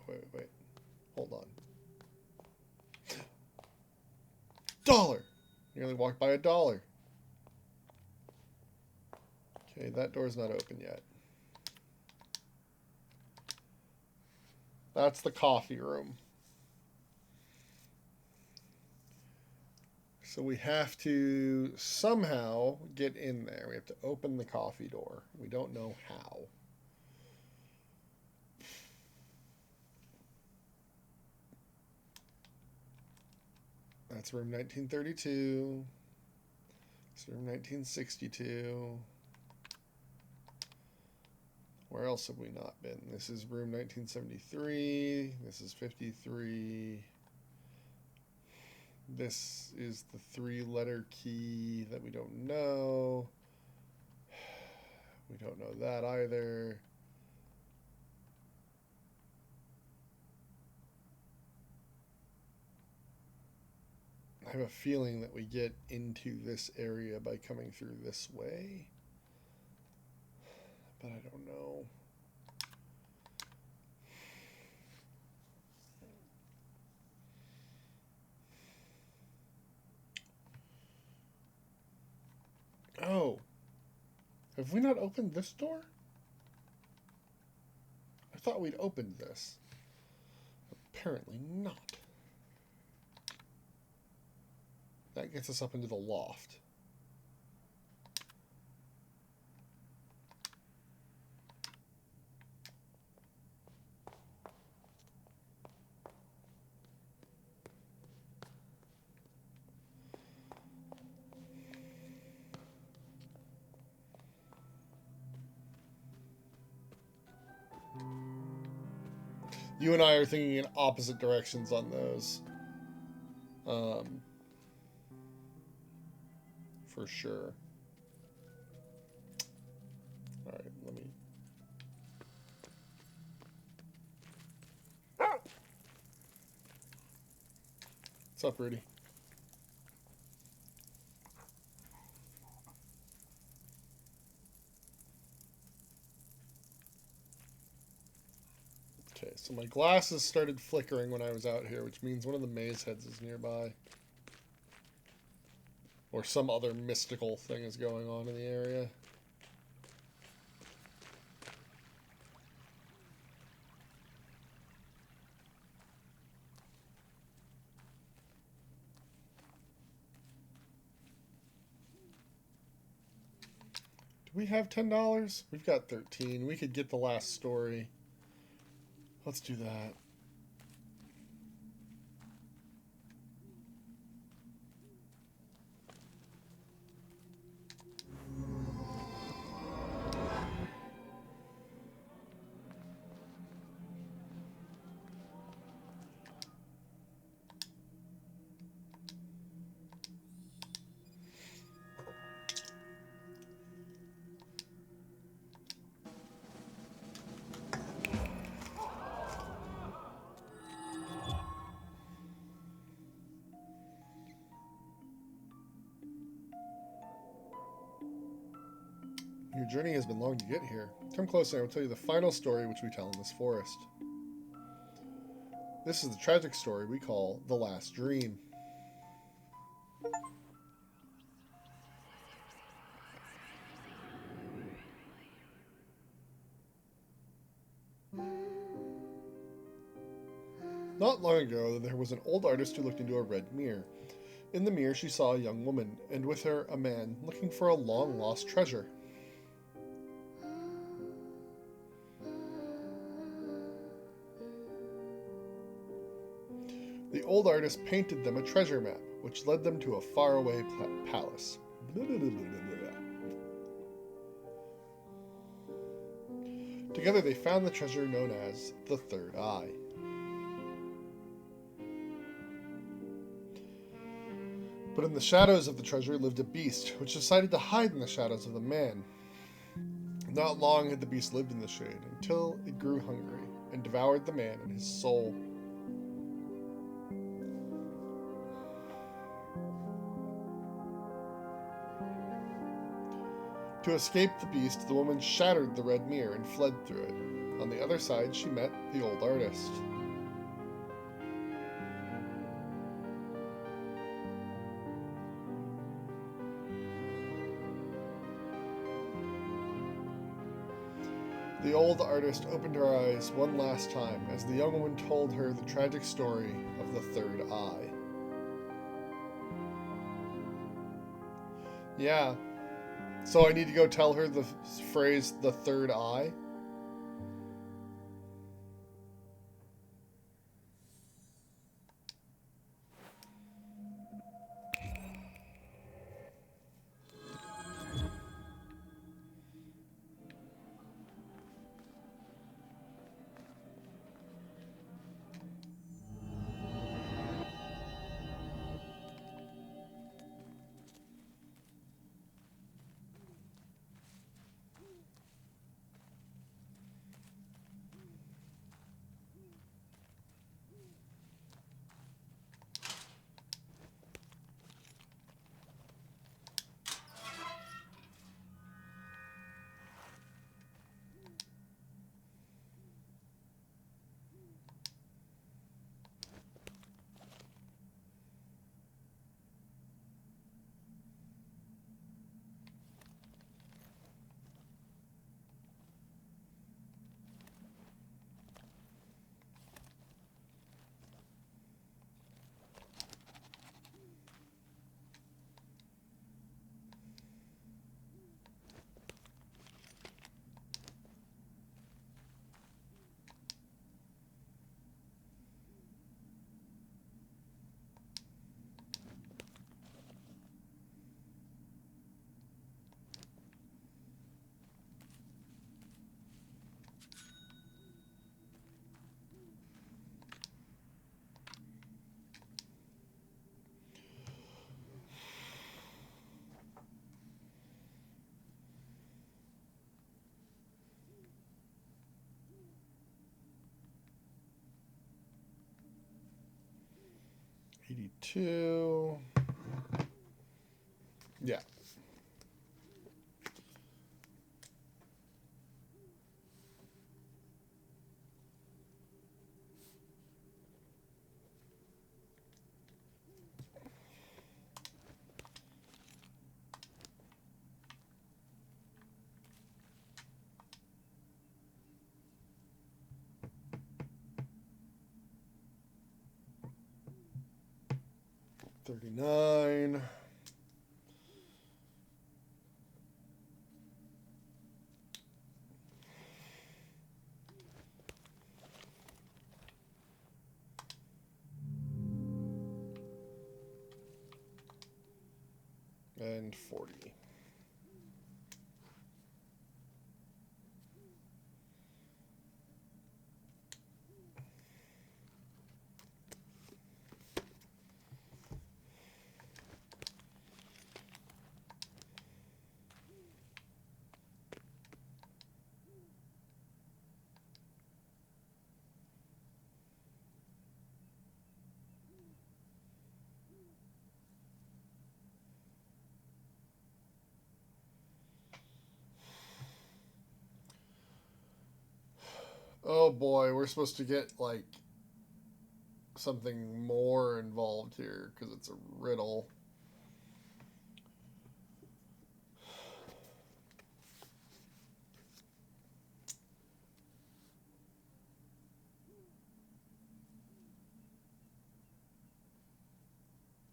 Hold on. $1! Nearly walked by $1. Okay, that door's not open yet. That's the coffee room. So we have to somehow get in there. We have to open the coffee door. We don't know how. That's room 1932. It's room 1962. Where else have we not been? This is room 1973. This is 53. This is the 3-letter key that we don't know. We don't know that either. I have a feeling that we get into this area by coming through this way. But I don't know. Oh. Have we not opened this door? I thought we'd opened this. Apparently not. That gets us up into the loft. You and I are thinking in opposite directions on those. For sure. Alright, let me... What's up, Rudy? Okay, so my glasses started flickering when I was out here, which means one of the maze heads is nearby. Or some other mystical thing is going on in the area. Do we have $10? We've got 13. We could get the last story. Let's do that. Your journey has been long to get here. Come closer and I will tell you the final story which we tell in this forest. This is the tragic story we call The Last Dream. Not long ago, there was an old artist who looked into a red mirror. In the mirror, she saw a young woman, and with her, a man, looking for a long-lost treasure. The old artist painted them a treasure map, which led them to a faraway palace. Together they found the treasure known as the Third Eye. But in the shadows of the treasure lived a beast, which decided to hide in the shadows of the man. Not long had the beast lived in the shade, until it grew hungry, and devoured the man and his soul. To escape the beast, the woman shattered the red mirror and fled through it. On the other side, she met the old artist. The old artist opened her eyes one last time as the young woman told her the tragic story of the Third Eye. Yeah. So I need to go tell her the phrase, the Third Eye? $82. Yeah. 39. And 40. Oh boy, we're supposed to get like something more involved here because it's a riddle.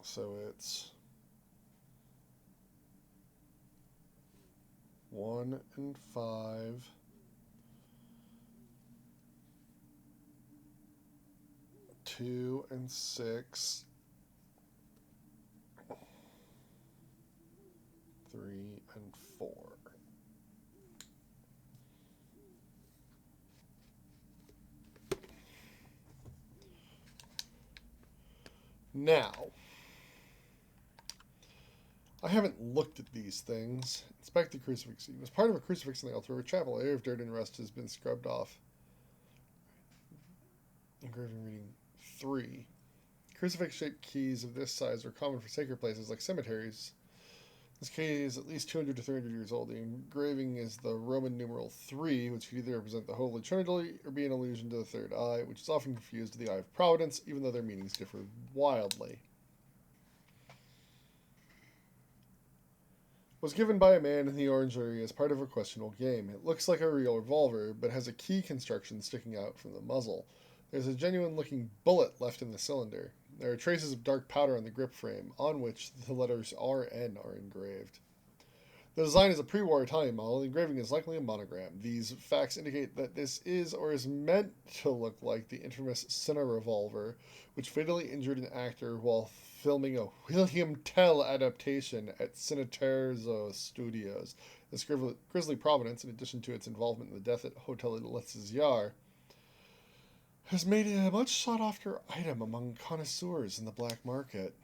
So it's 1 and 5. 2 and 6. 3 and 4. Now, I haven't looked at these things. Inspect the crucifix. As part of a crucifix on the altar, a chapel, a layer of dirt and rust has been scrubbed off. Engraving reading 3. Crucifix-shaped keys of this size are common for sacred places like cemeteries. This key is at least 200 to 300 years old. The engraving is the Roman numeral 3, which could either represent the Holy Trinity or be an allusion to the third eye, which is often confused with the Eye of Providence, even though their meanings differ wildly. Was given by a man in the Orangery as part of a questionable game. It looks like a real revolver, but has a key construction sticking out from the muzzle. There's a genuine-looking bullet left in the cylinder. There are traces of dark powder on the grip frame, on which the letters RN are engraved. The design is a pre-war Italian model. The engraving is likely a monogram. These facts indicate that this is or is meant to look like the infamous Cine revolver, which fatally injured an actor while filming a William Tell adaptation at Cineterzo Studios. This grisly provenance, in addition to its involvement in the death at Hotel Letzziar, has made it a much sought-after item among connoisseurs in the black market.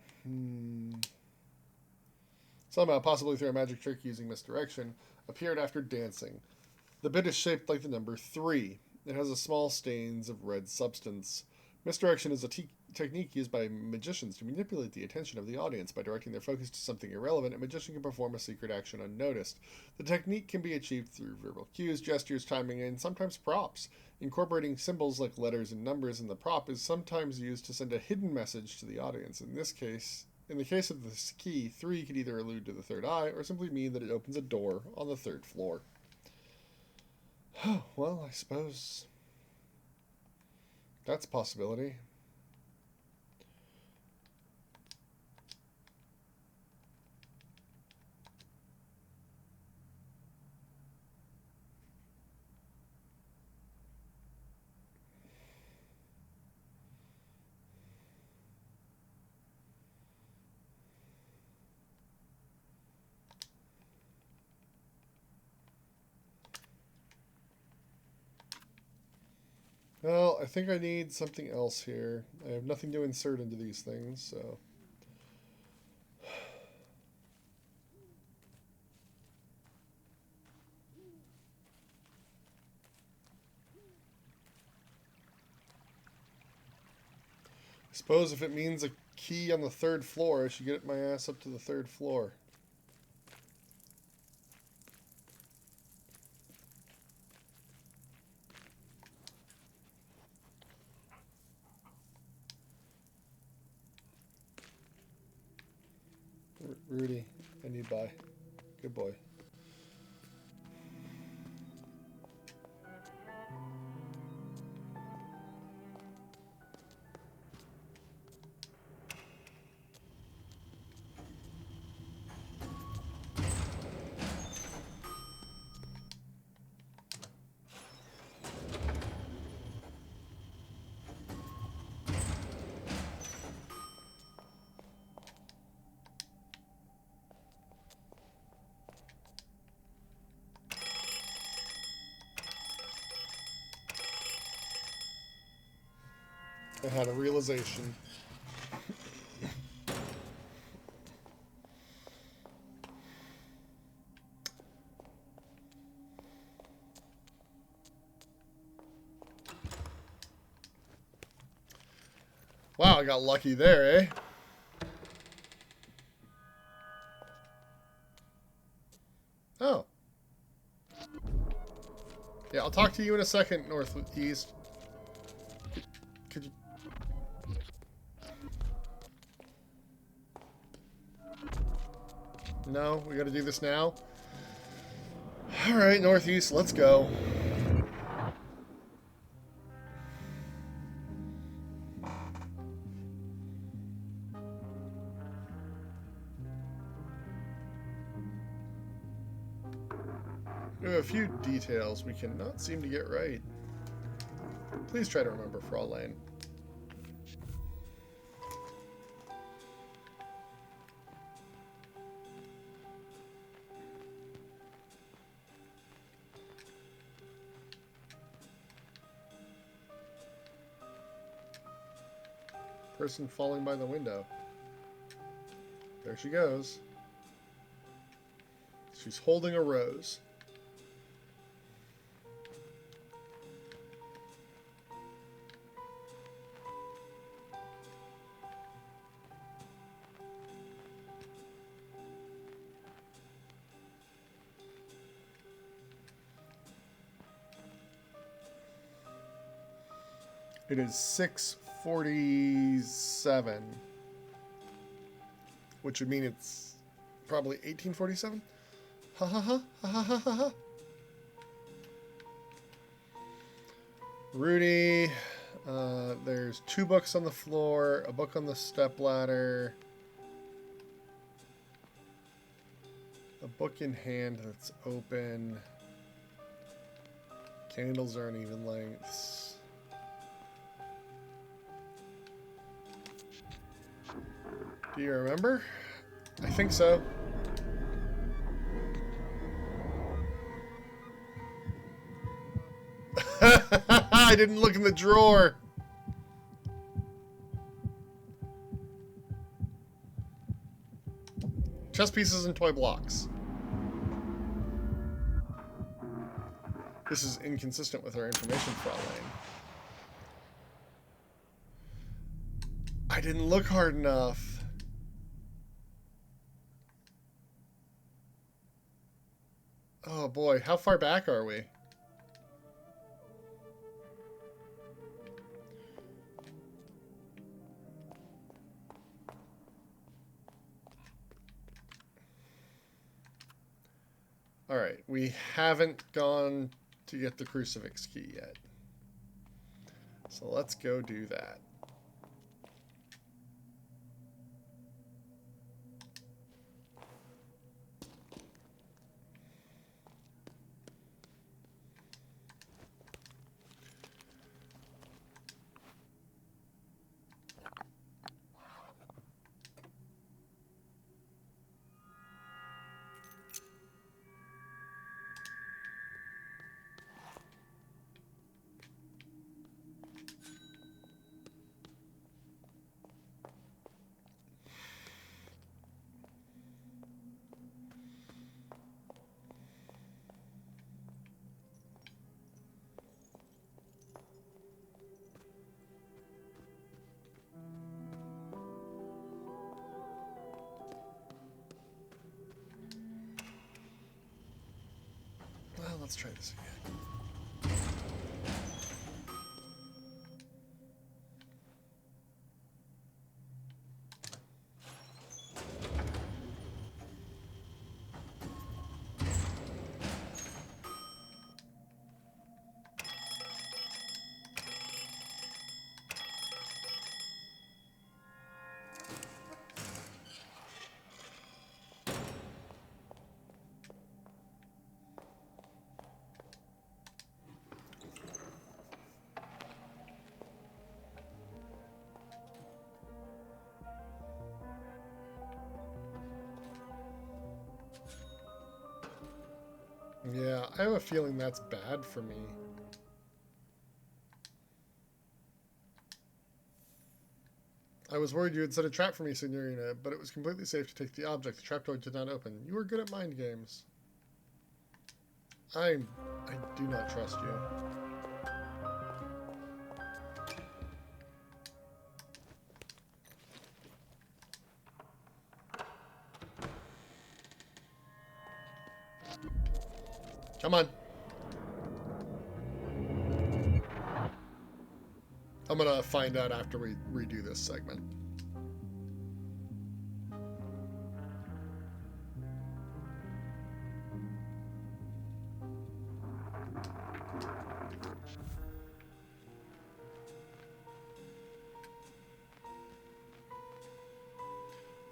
Somehow, possibly through a magic trick using misdirection, appeared after dancing. The bit is shaped like the number 3. It has a small stains of red substance. Misdirection is a technique used by magicians to manipulate the attention of the audience. By directing their focus to something irrelevant, a magician can perform a secret action unnoticed. The technique can be achieved through verbal cues, gestures, timing, and sometimes props. Incorporating symbols like letters and numbers in the prop is sometimes used to send a hidden message to the audience. In the case of this key, 3 could either allude to the third eye or simply mean that it opens a door on the 3rd floor. Well, I suppose that's a possibility. Well, I think I need something else here. I have nothing to insert into these things, so... I suppose if it means a key on the 3rd floor, I should get my ass up to the 3rd floor. Rudy, I need by. Good boy. I had a realization. Wow, I got lucky there, eh? Oh. Yeah, I'll talk to you in a second, Northeast. Could you... No, we gotta do this now? Alright, Northeast, let's go. We have a few details we cannot seem to get right. Please try to remember, Fraulein. Person falling by the window. There she goes. She's holding a rose. It is 6:47, which would mean it's probably 1847. Ha ha ha ha ha ha ha. Rudy, there's 2 books on the floor, a book on the stepladder, a book in hand that's open. Candles are uneven lengths. Do you remember? I think so. I didn't look in the drawer. Chess pieces and toy blocks. This is inconsistent with our information, Fraulein. I didn't look hard enough. Oh boy, how far back are we? Alright, we haven't gone to get the crucifix key yet. So let's go do that. Well, let's try this again. Yeah, I have a feeling that's bad for me. I was worried you had set a trap for me, Signorina, but it was completely safe to take the object. The trapdoor did not open. You were good at mind games. I do not trust you. Come on. I'm gonna find out after we redo this segment.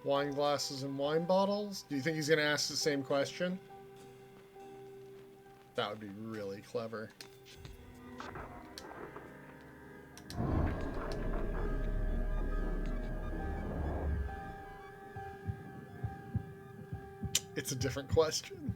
Wine glasses and wine bottles? Do you think he's gonna ask the same question? That would be really clever. It's a different question.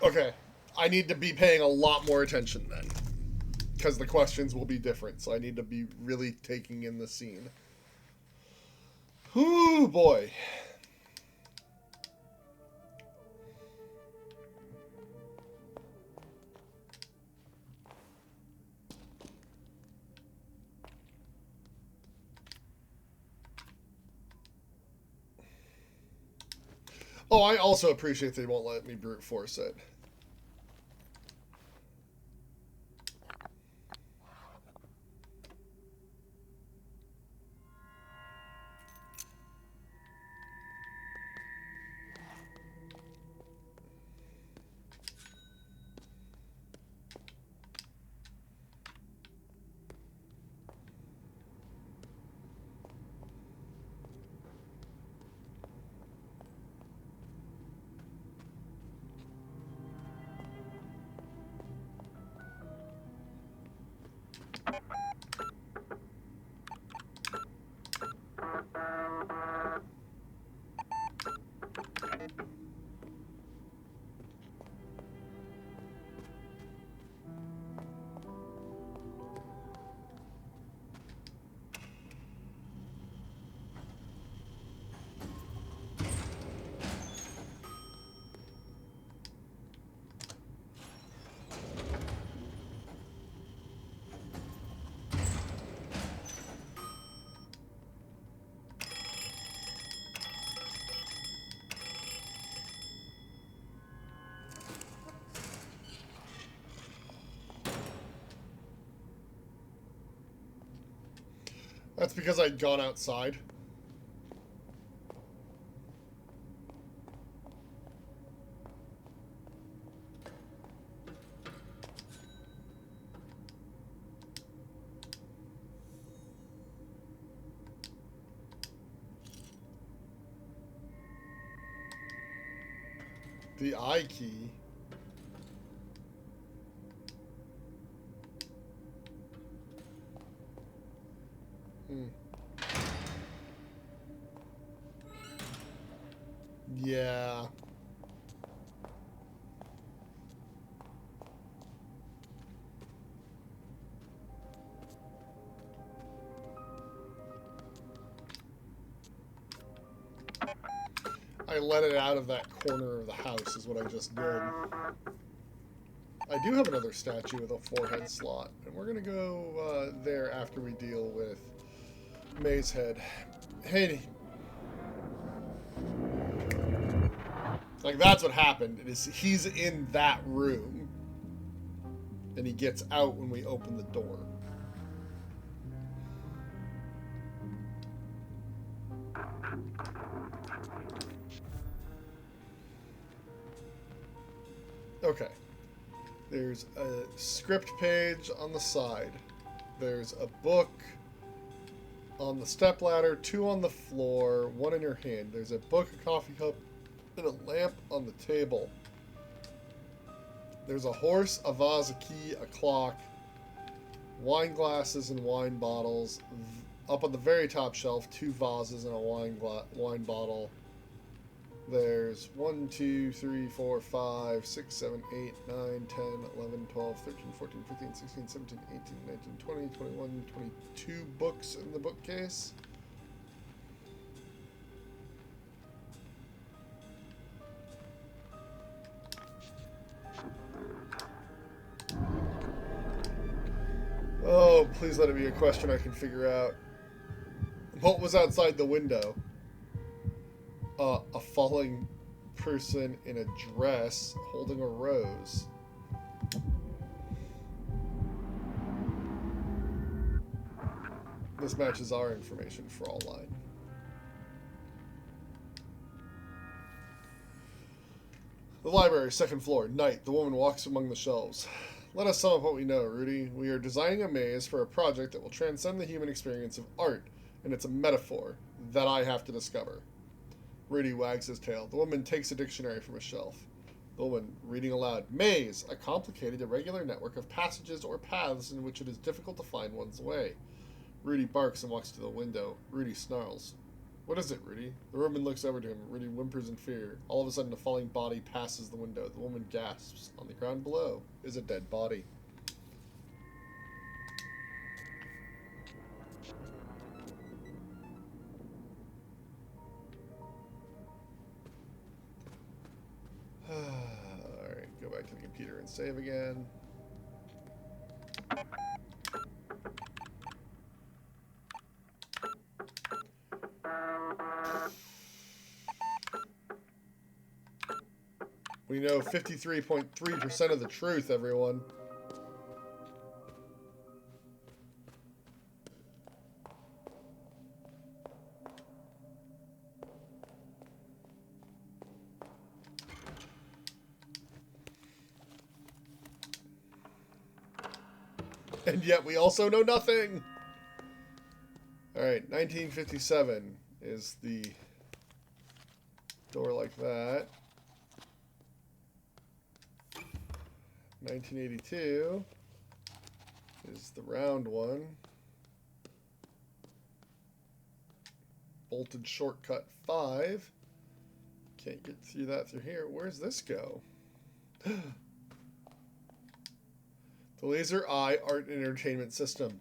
Okay, I need to be paying a lot more attention then, because the questions will be different, so I need to be really taking in the scene. Ooh, boy. Oh, I also appreciate they won't let me brute force it. That's because I'd gone outside. The I key. Yeah. I let it out of that corner of the house is what I just did. I do have another statue with a forehead slot, and we're gonna go there after we deal with May's head. Hey, like that's what happened. It is he's in that room, and he gets out when we open the door. Okay. There's a script page on the side. There's a book on the stepladder, 2 on the floor, 1 in your hand. There's a book, a coffee cup, and a lamp on the table. There's a horse, a vase, a key, a clock, wine glasses and wine bottles. Up on the very top shelf, 2 vases and a wine bottle. There's 1, 2, 3, 4, 5, 6, 7, 8, 9, 10, 11, 12, 13, 14, 15, 16, 17, 18, 19, 20, 21, 22 books in the bookcase. Oh, please let it be a question I can figure out. What was outside the window? A falling person in a dress holding a rose. This matches our information for all line. The library, second floor, night. The woman walks among the shelves. Let us sum up what we know, Rudy. We are designing a maze for a project that will transcend the human experience of art, and it's a metaphor that I have to discover. Rudy wags his tail. The woman takes a dictionary from a shelf. The woman, reading aloud. Maze, a complicated, irregular network of passages or paths in which it is difficult to find one's way. Rudy barks and walks to the window. Rudy snarls. What is it, Rudy? The woman looks over to him. Rudy whimpers in fear. All of a sudden, a falling body passes the window. The woman gasps. On the ground below is a dead body. Alright, go back to the computer and save again. We know 53.3% of the truth, everyone. And yet we also know nothing! Alright, 1957 is the door like that. 1982 is the round one. Bolted shortcut 5. Can't get through that through here. Where's this go? The laser eye art and entertainment system.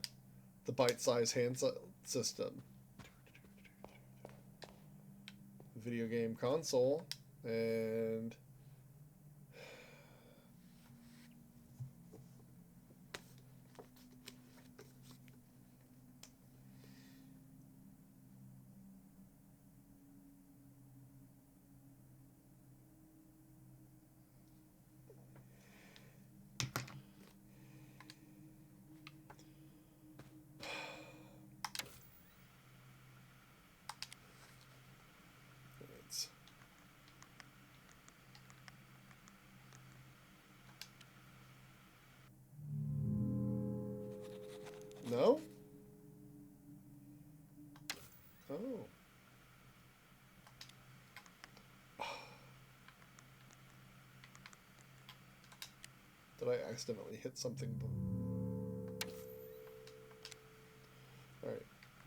The bite-sized hand system. Video game console. And no? Oh. Did I accidentally hit something? Alright.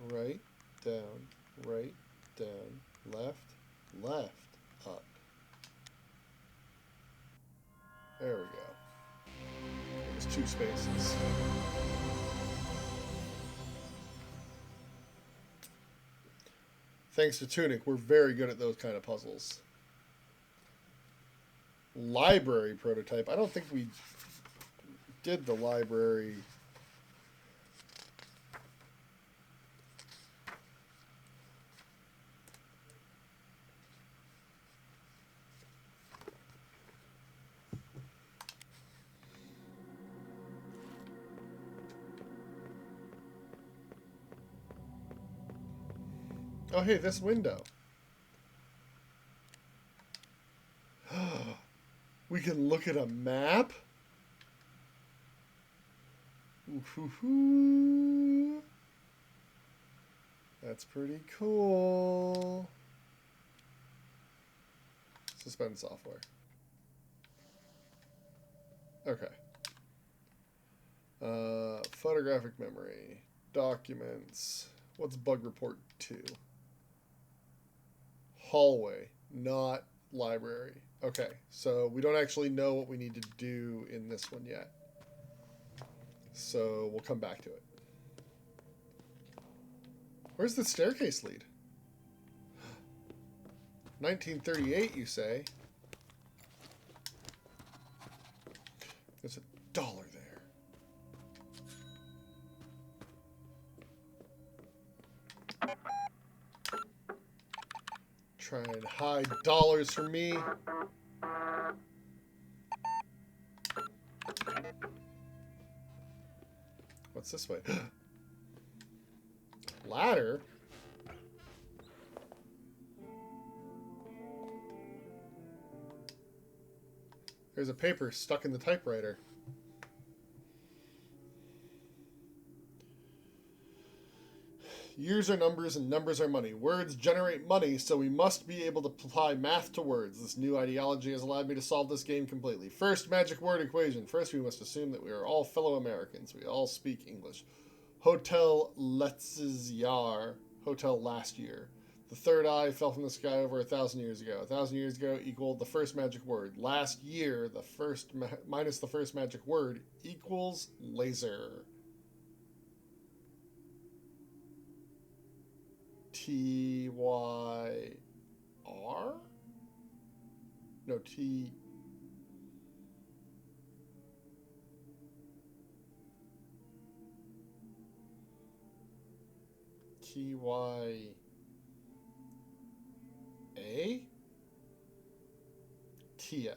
Right, down, left, up. There we go. There's 2 spaces. Thanks to Tunic, we're very good at those kind of puzzles. Library prototype. I don't think we did the library. Oh, hey, this window. We can look at a map? Ooh-hoo-hoo. That's pretty cool. Suspend software. Okay. Photographic memory. Documents. What's bug report 2? Hallway, not library. Okay, so we don't actually know what we need to do in this one yet. So we'll come back to it. Where's the staircase lead? 1938, you say? There's $1 there. Try and hide dollars from me. What's this way? Ladder? There's a paper stuck in the typewriter. Years are numbers and numbers are money. Words generate money, so we must be able to apply math to words. This new ideology has allowed me to solve this game completely. First, magic word equation. First, we must assume that we are all fellow Americans. We all speak English. Hotel letztes Jahr. Hotel last year. The third eye fell from the sky over 1,000 years ago. 1,000 years ago equaled the first magic word. Last year, the first minus the first magic word equals laser. T-Y-R? No, T... T-Y-A? Tia.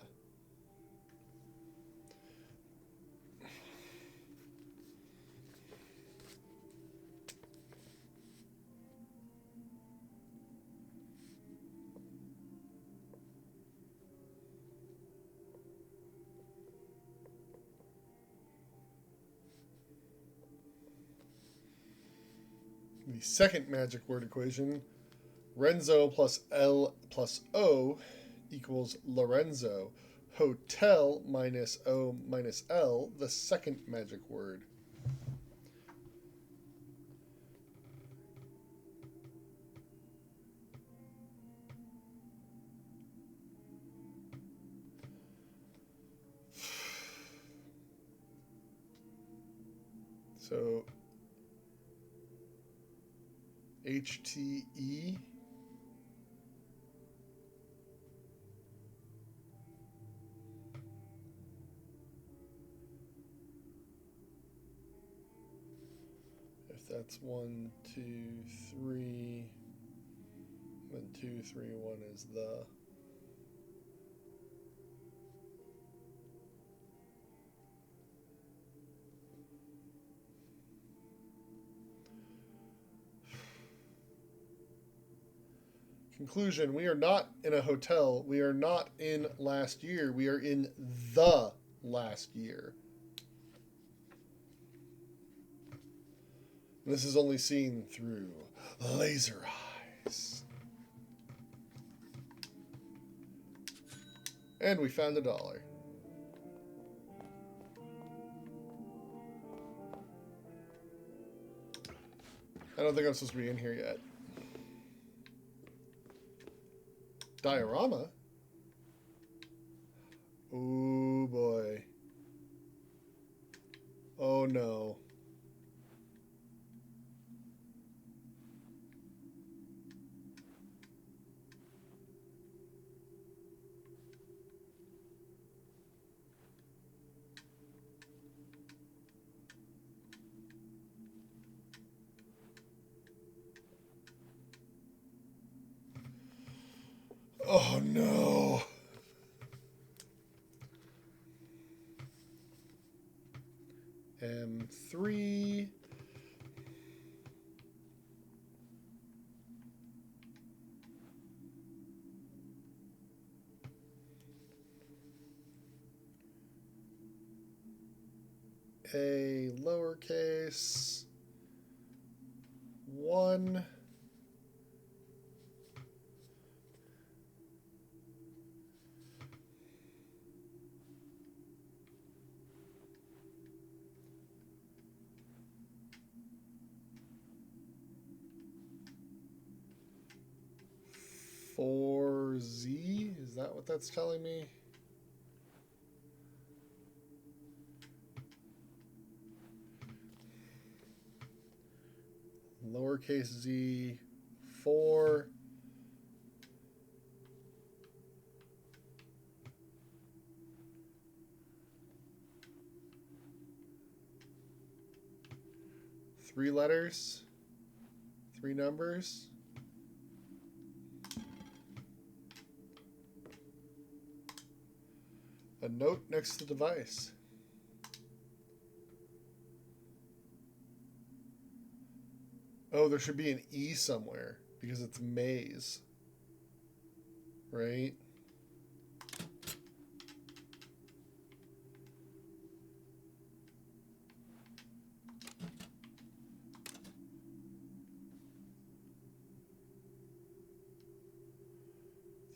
The second magic word equation, Renzo plus L plus O equals Lorenzo. Hotel minus O minus L, the second magic word. So HTE. If that's 1, 2, 3, then 2, 3, 1 is the. Conclusion, we are not in a hotel. We are not in last year. We are in the last year. And this is only seen through laser eyes. And we found $1. I don't think I'm supposed to be in here yet. Diorama? Oh boy. Oh no. Oh no. M3. A lowercase 1. 4Z? Is that what that's telling me? Lowercase z, 4. Three letters, 3 numbers. A note next to the device. Oh, there should be an E somewhere because it's maze. Right?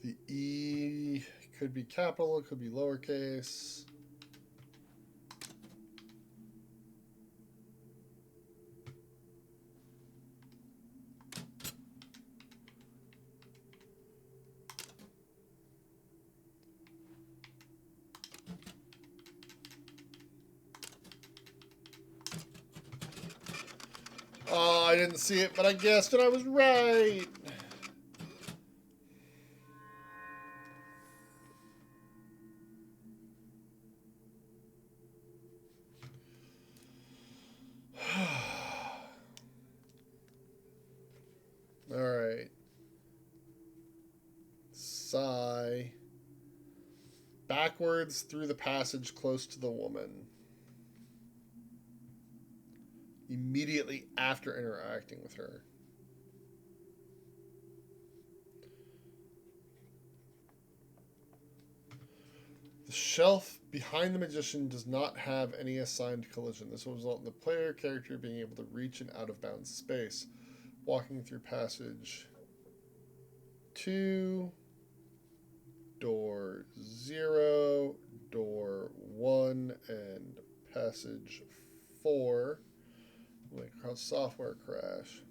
The E could be capital, it could be lowercase. Oh, I didn't see it, but I guessed and I was right. All right. Sigh. Backwards through the passage close to the woman. Immediately after interacting with her. The shelf behind the magician does not have any assigned collision. This will result in the player character being able to reach an out-of-bounds space. Walking through passage 2, door 0, door 1, and passage 4. Like software crash.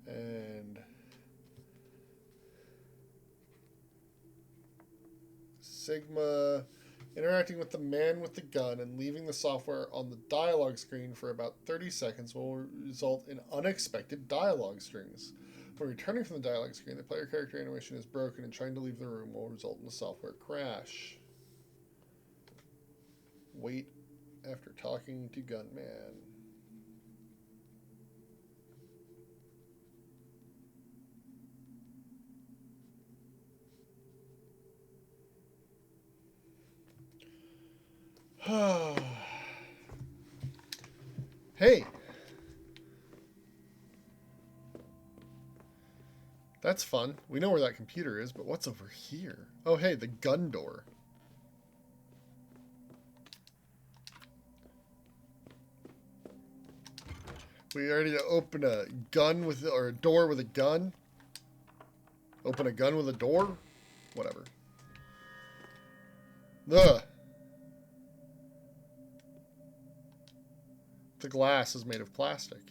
And Sigma interacting with the man with the gun and leaving the software on the dialogue screen for about 30 seconds will result in unexpected dialogue strings. When returning from the dialogue screen, the player character animation is broken and trying to leave the room will result in a software crash. Wait after talking to Gunman. Hey! That's fun. We know where that computer is, but what's over here? Oh, hey, the gun door. We already open a gun with, or a door with a gun. Open a gun with a door? Whatever. Ugh. The glass is made of plastic.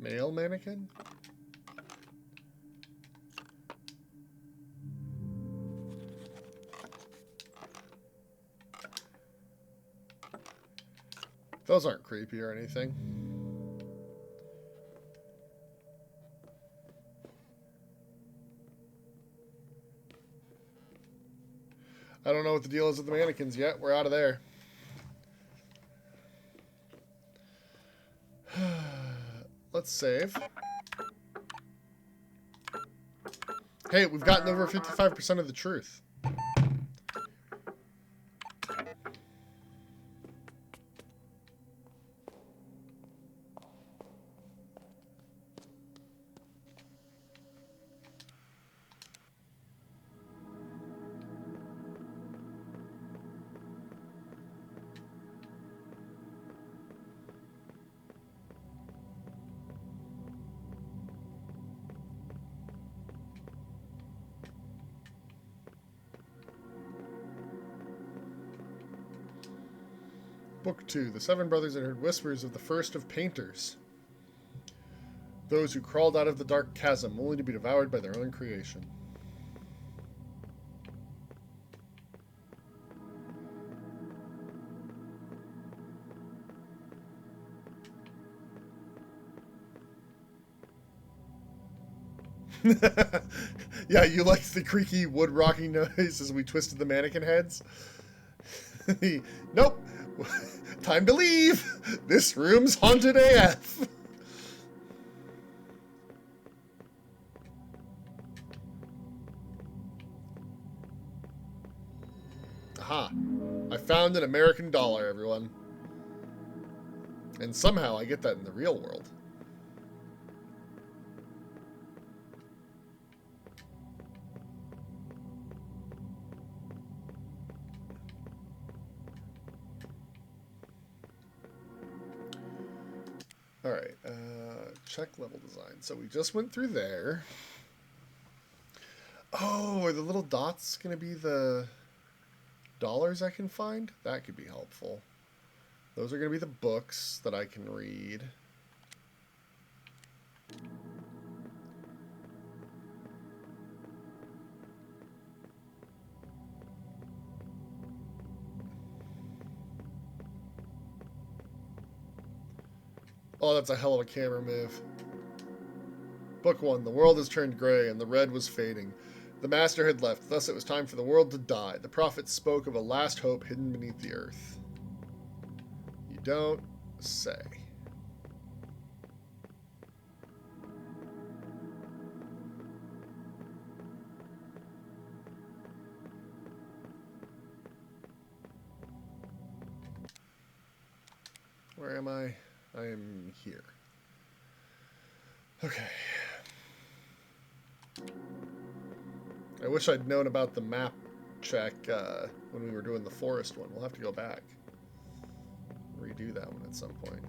Male mannequin? Those aren't creepy or anything. I don't know what the deal is with the mannequins yet. We're out of there. Let's save. Hey, we've gotten over 55% of the truth. Book 2. The seven brothers had heard whispers of the first of painters. Those who crawled out of the dark chasm, only to be devoured by their own creation. Yeah, you liked the creaky wood rocking noise as we twisted the mannequin heads? Nope. Time to leave. This room's haunted AF. Aha. I found an American dollar, everyone. And somehow I get that in the real world. Alright, check level design. So we just went through there. Oh, are the little dots going to be the dollars I can find? That could be helpful. Those are going to be the books that I can read. Oh, that's a hell of a camera move. Book 1. The world has turned gray, and the red was fading. The master had left, thus it was time for the world to die. The prophet spoke of a last hope hidden beneath the earth. You don't say. Where am I? I am here. Okay. I wish I'd known about the map check when we were doing the forest one. We'll have to go back. Redo that one at some point.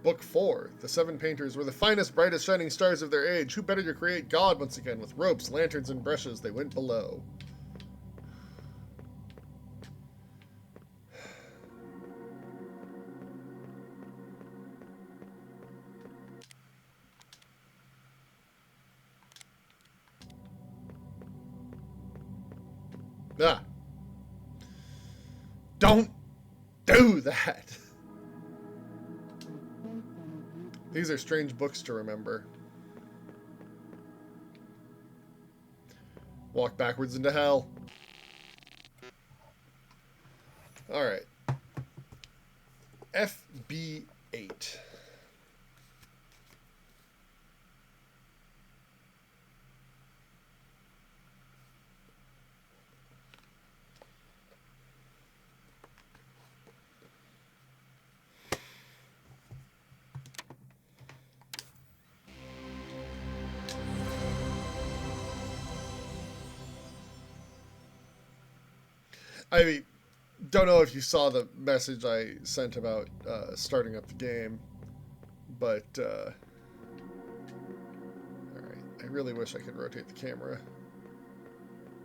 Book 4. The seven painters were the finest, brightest, shining stars of their age. Who better to create God once again? With ropes, lanterns, and brushes, they went below. Ah. Don't do that. These are strange books to remember. Walk backwards into hell. Alright. FB8. I don't know if you saw the message I sent about starting up the game, but alright, I really wish I could rotate the camera.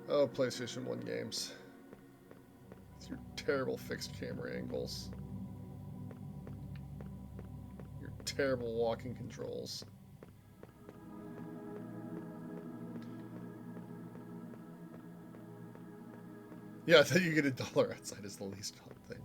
Oh, PlayStation 1 games. It's your terrible fixed camera angles. Your terrible walking controls. Yeah, I thought you get $1 outside is the least fun thing.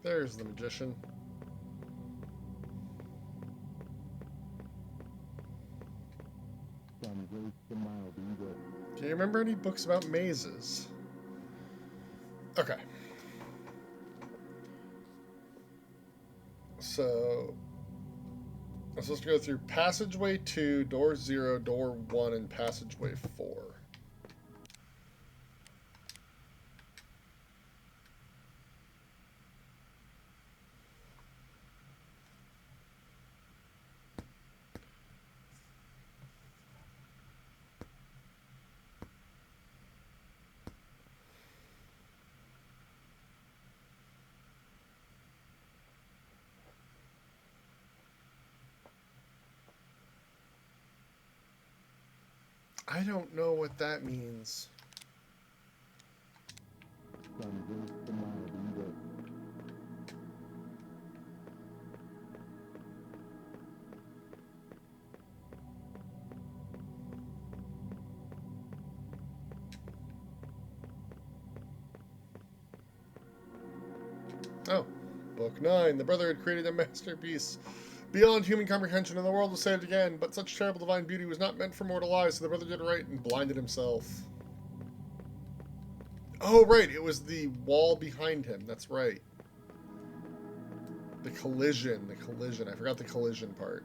There's the magician. Do you remember any books about mazes? Okay. So, I'm supposed to go through passageway 2, door 0, door 1, and passageway 4. I don't know what that means. Oh, Book 9. The brother had created a masterpiece beyond human comprehension, and the world was saved again. But such terrible divine beauty was not meant for mortal eyes, so the brother did right and blinded himself. Oh, right. It was the wall behind him. That's right. The collision. The collision. I forgot the collision part.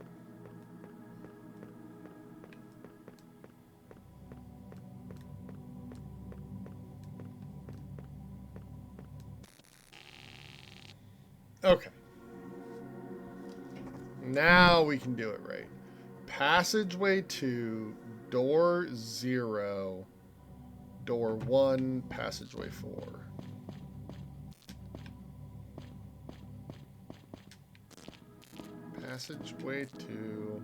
Okay. Now we can do it right. Passageway 2, door 0, door 1, passageway 4. Passageway 2.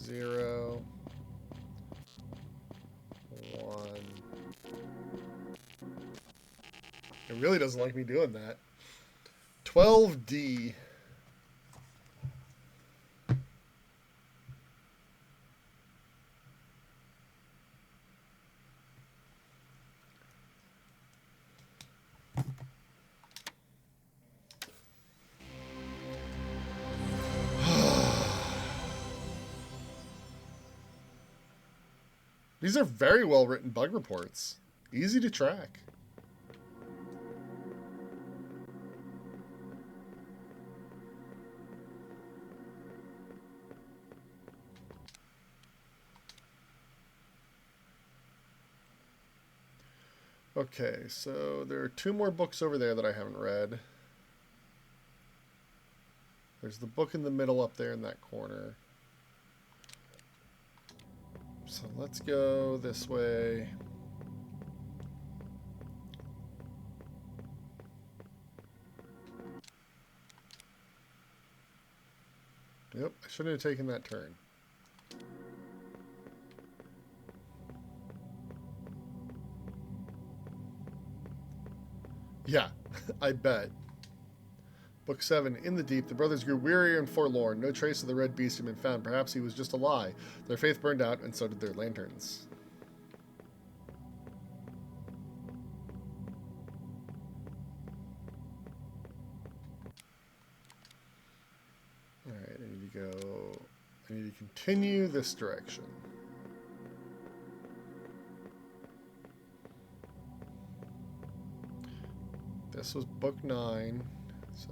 Zero. 1. It really doesn't like me doing that. 12D. These are very well written bug reports. Easy to track. Okay, so there are 2 more books over there that I haven't read. There's the book in the middle up there in that corner. So let's go this way. Yep, I shouldn't have taken that turn. Yeah, I bet. Book 7. In the deep, the brothers grew weary and forlorn. No trace of the red beast had been found. Perhaps he was just a lie. Their faith burned out, and so did their lanterns. Alright, I need to go... I need to continue this direction. This was book 9, so...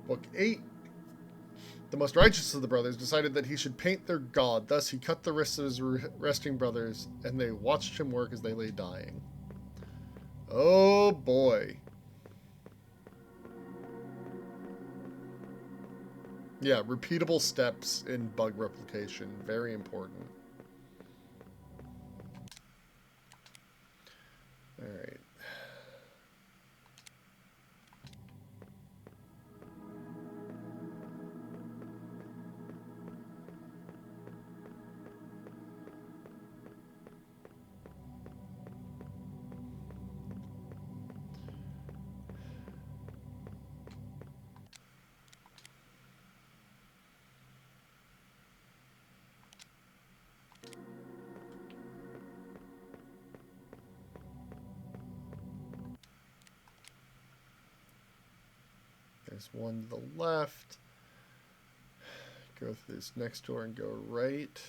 Book 8. The most righteous of the brothers decided that he should paint their god. Thus he cut the wrists of his resting brothers, and they watched him work as they lay dying. Oh boy. Yeah, repeatable steps in bug replication. Very important. Alright. There's one to the left. Go through this next door and go right.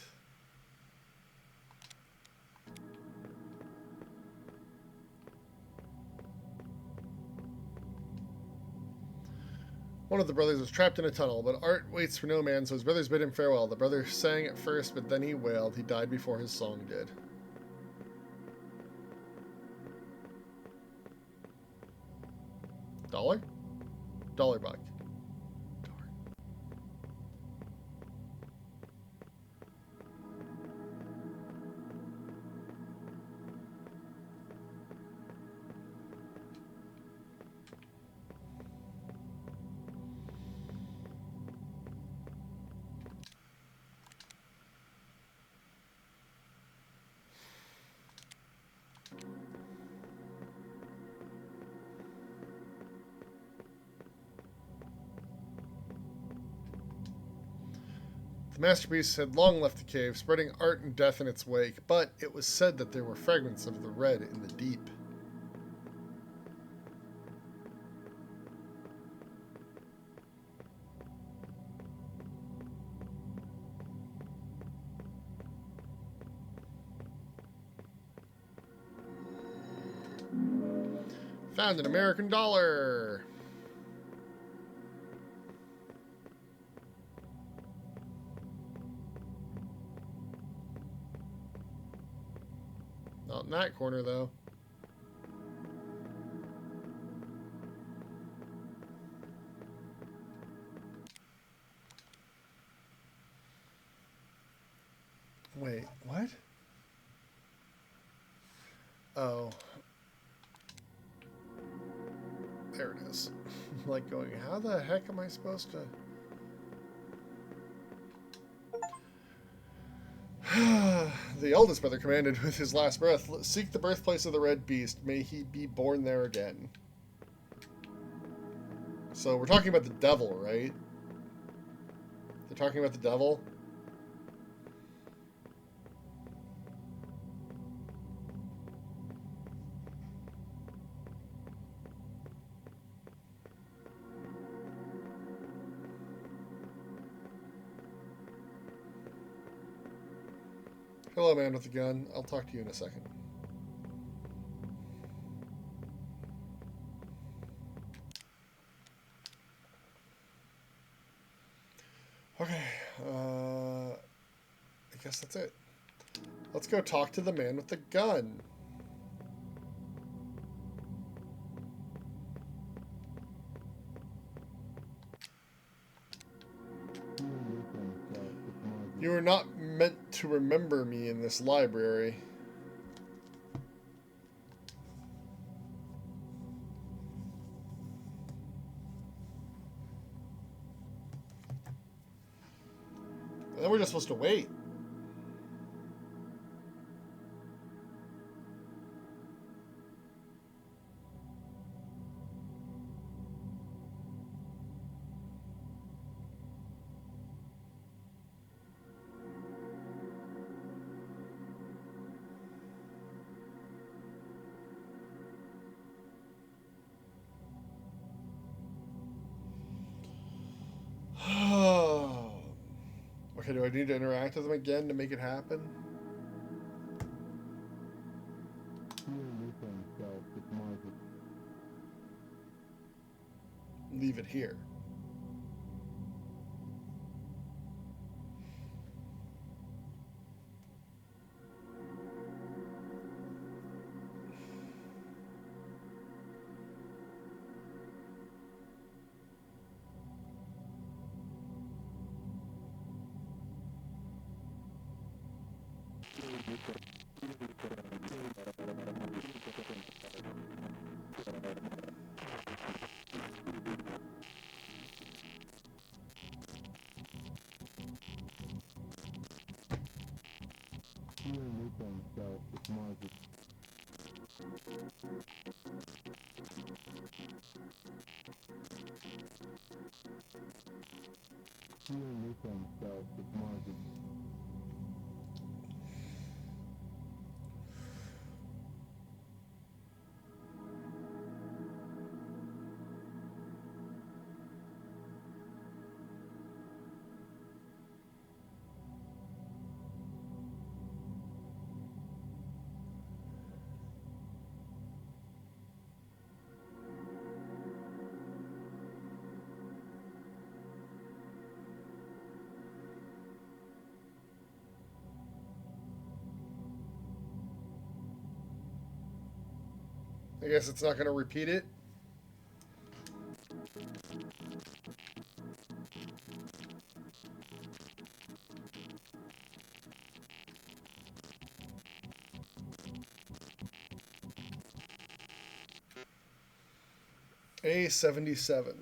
One of the brothers was trapped in a tunnel, but Art waits for no man, so his brothers bid him farewell. The brother sang at first, but then he wailed. He died before his song did. $1? $1 buck. The masterpiece had long left the cave, spreading art and death in its wake, but it was said that there were fragments of the red in the deep. Found an American dollar! Not in that corner, though. Wait, what? Oh. There it is. Like going, how the heck am I supposed to... The eldest brother commanded with his last breath, seek the birthplace of the red beast. May he be born there again. So we're talking about the devil, right? They're talking about the devil? Hello, man with the gun. I'll talk to you in a second. Okay, I guess that's it. Let's go talk to the man with the gun. You are not meant to remember me in this library. And then we're just supposed to wait. Okay, do I need to interact with them again to make it happen? Leave it here. I guess it's not going to repeat it. A77.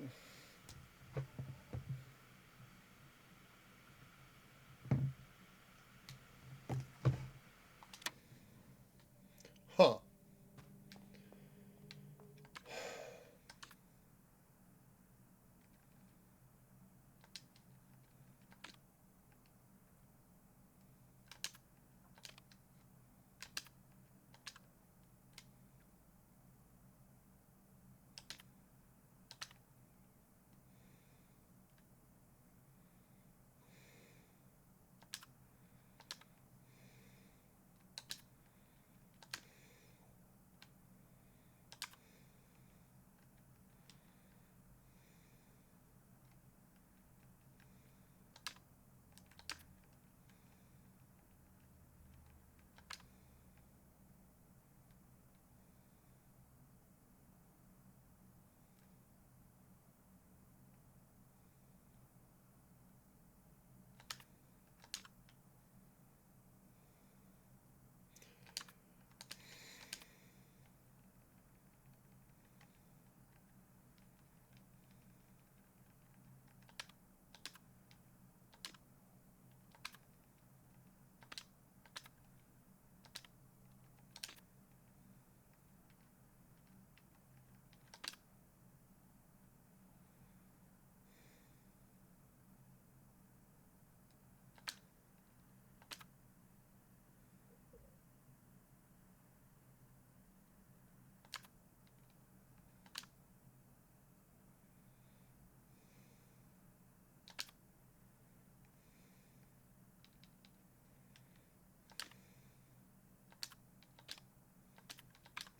Huh.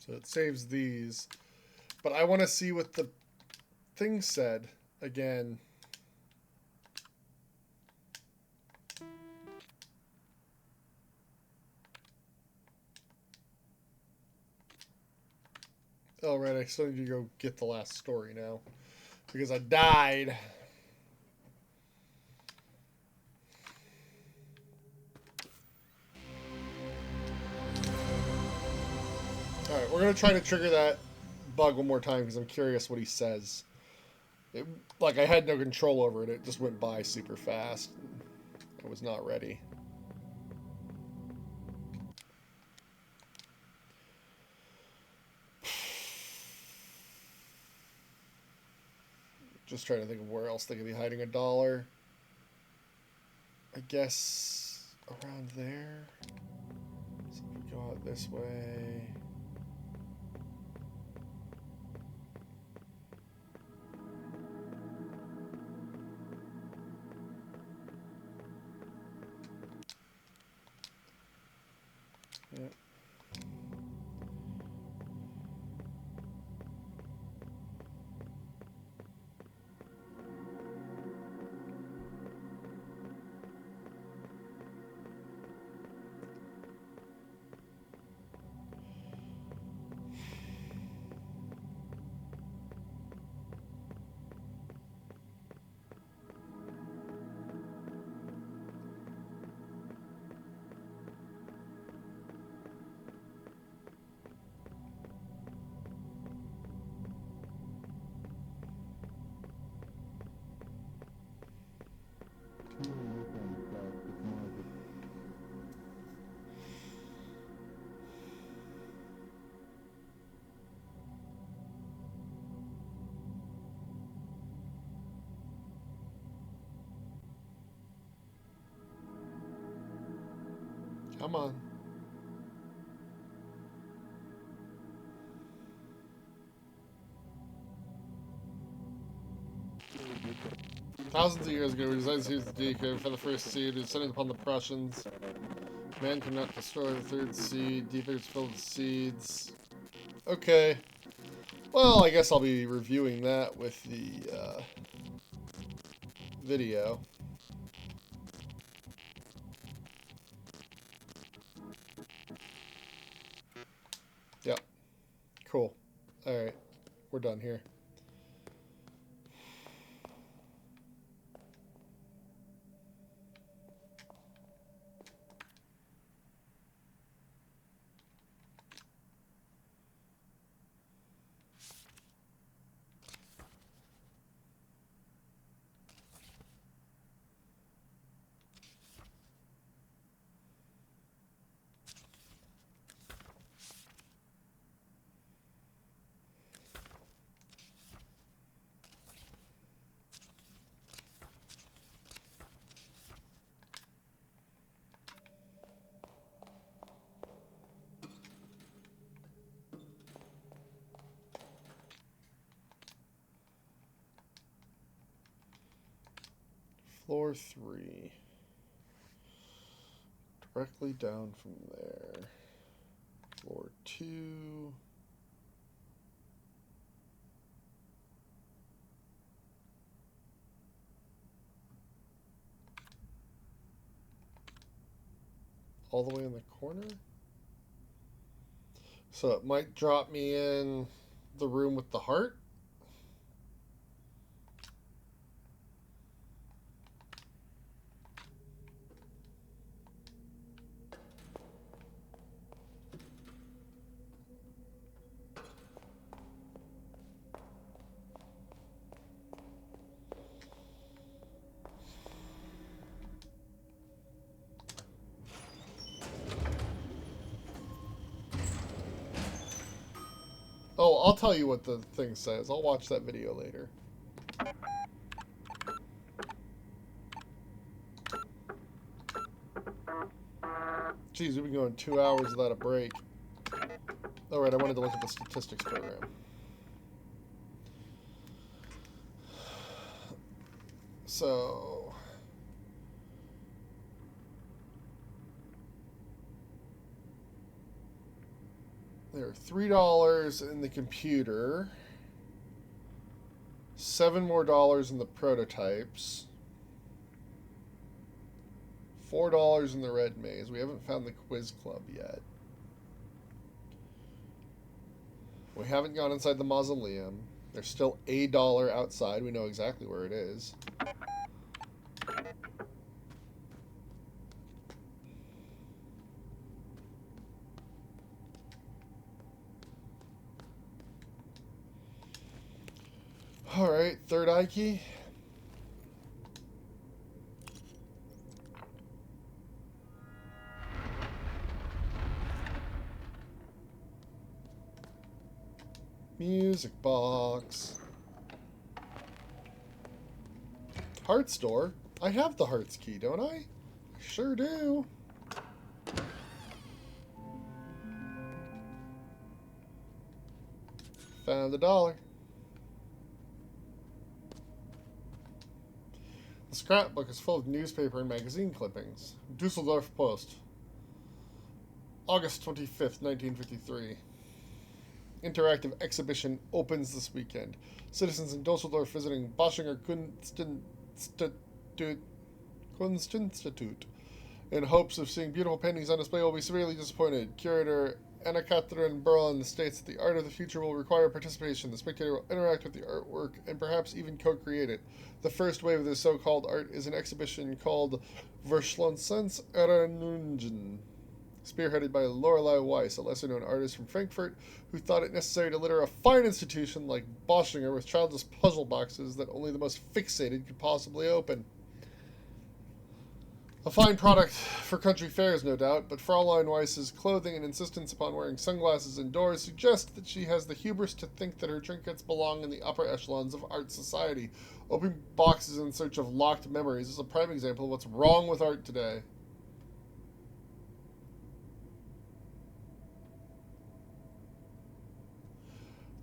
So it saves these. But I want to see what the thing said again. Oh, right. I still need to go get the last story now. Because I died. Alright, we're going to try to trigger that bug one more time because I'm curious what he says. Like, I had no control over it. It just went by super fast. I was not ready. Just trying to think of where else they could be hiding $1. I guess around there. So if we go out this way. Yep. Come on. Thousands of years ago, we designed to use the decode for the first seed, descending upon the Prussians. Man cannot destroy the third seed. Decode's filled with seeds. Okay. Well, I guess I'll be reviewing that with the video. Yep. Cool. Alright, we're done here. Floor 3. Directly down from there. Floor 2. All the way in the corner? So it might drop me in the room with the heart? Oh, I'll tell you what the thing says. I'll watch that video later. Geez, we've been going 2 hours without a break. Alright, I wanted to look at the statistics program. So... there are $3 in the computer. $7 more in the prototypes. $4 in the red maze. We haven't found the quiz club yet. We haven't gone inside the mausoleum. There's still $1 outside. We know exactly where it is. Alright, third eye key. Music box. Heart store? I have the hearts key, don't I? Sure do. Found $1. The scrapbook is full of newspaper and magazine clippings. Dusseldorf Post. August 25th, 1953. Interactive exhibition opens this weekend. Citizens in Dusseldorf visiting Boschinger Kunstinstitute in hopes of seeing beautiful paintings on display will be severely disappointed. Curator Anna Catherine Berlin states that the art of the future will require participation. The spectator will interact with the artwork and perhaps even co-create it. The first wave of this so-called art is an exhibition called Verschlonsens Erinnerungen, spearheaded by Lorelai Weiss, a lesser-known artist from Frankfurt who thought it necessary to litter a fine institution like Boschinger with childish puzzle boxes that only the most fixated could possibly open. A fine product for country fairs, no doubt, but Fraulein Weiss's clothing and insistence upon wearing sunglasses indoors suggest that she has the hubris to think that her trinkets belong in the upper echelons of art society. Opening boxes in search of locked memories is a prime example of what's wrong with art today.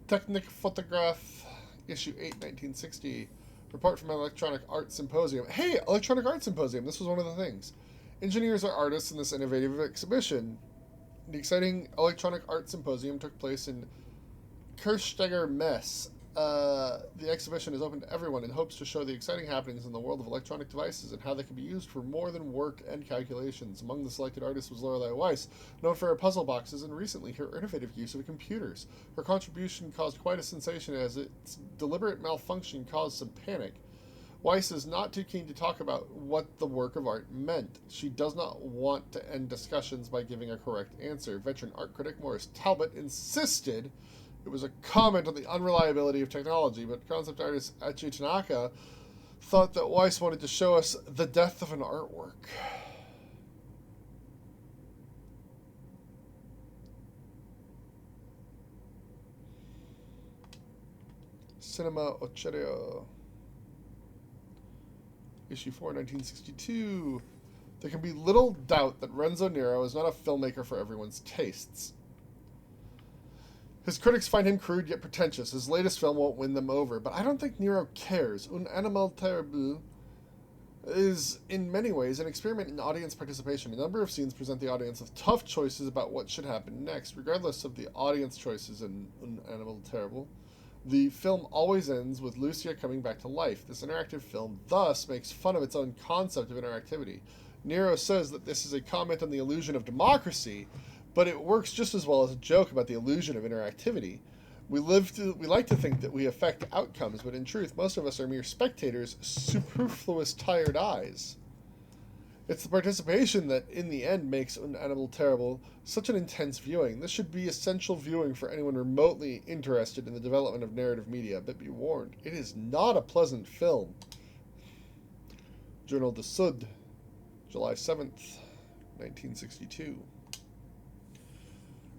Technic Photograph, Issue 8, 1960. Report from Electronic Art Symposium. Hey, Electronic Art Symposium. This was one of the things. Engineers are artists in this innovative exhibition. The exciting Electronic Art Symposium took place in Kirchsteiger Mess The exhibition is open to everyone and hopes to show the exciting happenings in the world of electronic devices and how they can be used for more than work and calculations. Among the selected artists was Lorelai Weiss, known for her puzzle boxes and recently her innovative use of computers. Her contribution caused quite a sensation as its deliberate malfunction caused some panic. Weiss is not too keen to talk about what the work of art meant. She does not want to end discussions by giving a correct answer. Veteran art critic Morris Talbot insisted it was a comment on the unreliability of technology, but concept artist Achi Tanaka thought that Weiss wanted to show us the death of an artwork. Cinema Ocherio. Issue 4, 1962. There can be little doubt that Renzo Nero is not a filmmaker for everyone's tastes. His critics find him crude yet pretentious. His latest film won't win them over, but I don't think Nero cares. Un Animal Terrible is, in many ways, an experiment in audience participation. A number of scenes present the audience with tough choices about what should happen next, regardless of the audience choices in Un Animal Terrible. The film always ends with Lucia coming back to life. This interactive film thus makes fun of its own concept of interactivity. Nero says that this is a comment on the illusion of democracy, but it works just as well as a joke about the illusion of interactivity. We like to think that we affect outcomes, but in truth, most of us are mere spectators, superfluous tired eyes. It's the participation that, in the end, makes An Animal Terrible such an intense viewing. This should be essential viewing for anyone remotely interested in the development of narrative media, but be warned, it is not a pleasant film. Journal du Sud, July 7th, 1962.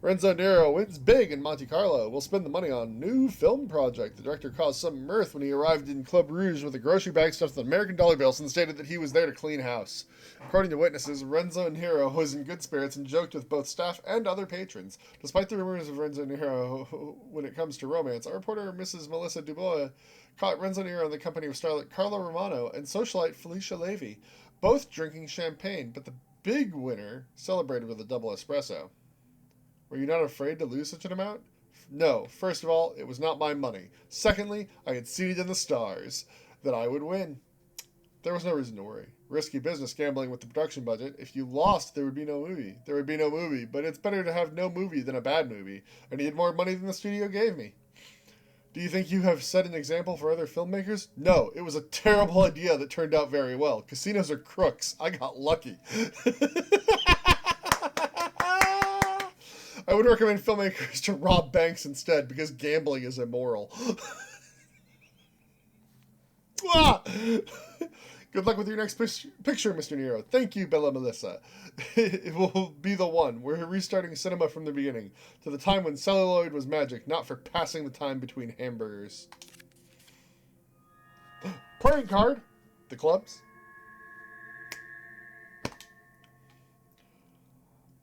Renzo Nero wins big in Monte Carlo. Will spend the money on new film project. The director caused some mirth when he arrived in Club Rouge with a grocery bag stuffed with American dollar bills and stated that he was there to clean house. According to witnesses, Renzo Nero was in good spirits and joked with both staff and other patrons. Despite the rumors of Renzo Nero when it comes to romance, our reporter Mrs. Melissa Dubois caught Renzo Nero in the company of starlet Carlo Romano and socialite Felicia Levy, both drinking champagne, but the big winner celebrated with a double espresso. Were you not afraid to lose such an amount? No. First of all, it was not my money. Secondly, I had seeded in the stars that I would win. There was no reason to worry. Risky business gambling with the production budget. If you lost, there would be no movie. There would be no movie, but it's better to have no movie than a bad movie. I needed more money than the studio gave me. Do you think you have set an example for other filmmakers? No, it was a terrible idea that turned out very well. Casinos are crooks. I got lucky. I would recommend filmmakers to rob banks instead because gambling is immoral. Good luck with your next picture, Mr. Nero. Thank you, Bella Melissa. It will be the one. We're restarting cinema from the beginning, to the time when celluloid was magic, not for passing the time between hamburgers. Playing card. The clubs.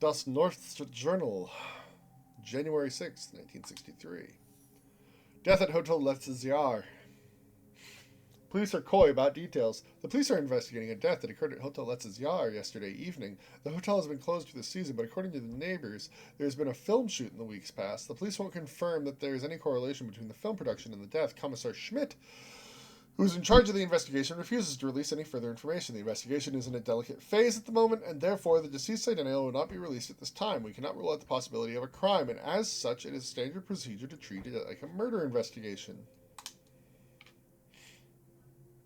Das North Journal, January 6th, 1963. Death at Hotel Letztes Jahr. Police are coy about details. The police are investigating a death that occurred at Hotel Letztes Jahr yesterday evening. The hotel has been closed for the season, but according to the neighbors, there's been a film shoot in the weeks past. The police won't confirm that there is any correlation between the film production and the death. Commissar Schmidt, who's in charge of the investigation, refuses to release any further information. The investigation is in a delicate phase at the moment, and therefore the deceased's identity will not be released at this time. We cannot rule out the possibility of a crime, and as such, it is standard procedure to treat it like a murder investigation.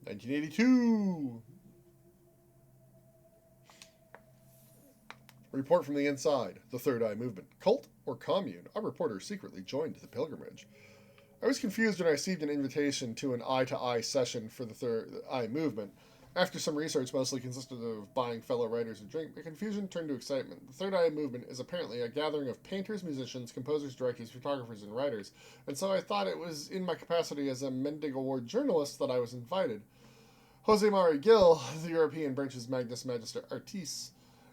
1982. Report from the inside. The Third Eye Movement. Cult or commune? Our reporter secretly joined the pilgrimage. I was confused when I received an invitation to an eye-to-eye session for the Third Eye Movement. After some research mostly consisted of buying fellow writers a drink, the confusion turned to excitement. The Third Eye Movement is apparently a gathering of painters, musicians, composers, directors, photographers, and writers, and so I thought it was in my capacity as a Mendig Award journalist that I was invited. Jose Mari Gil, the European branch's Magnus Magister Artis,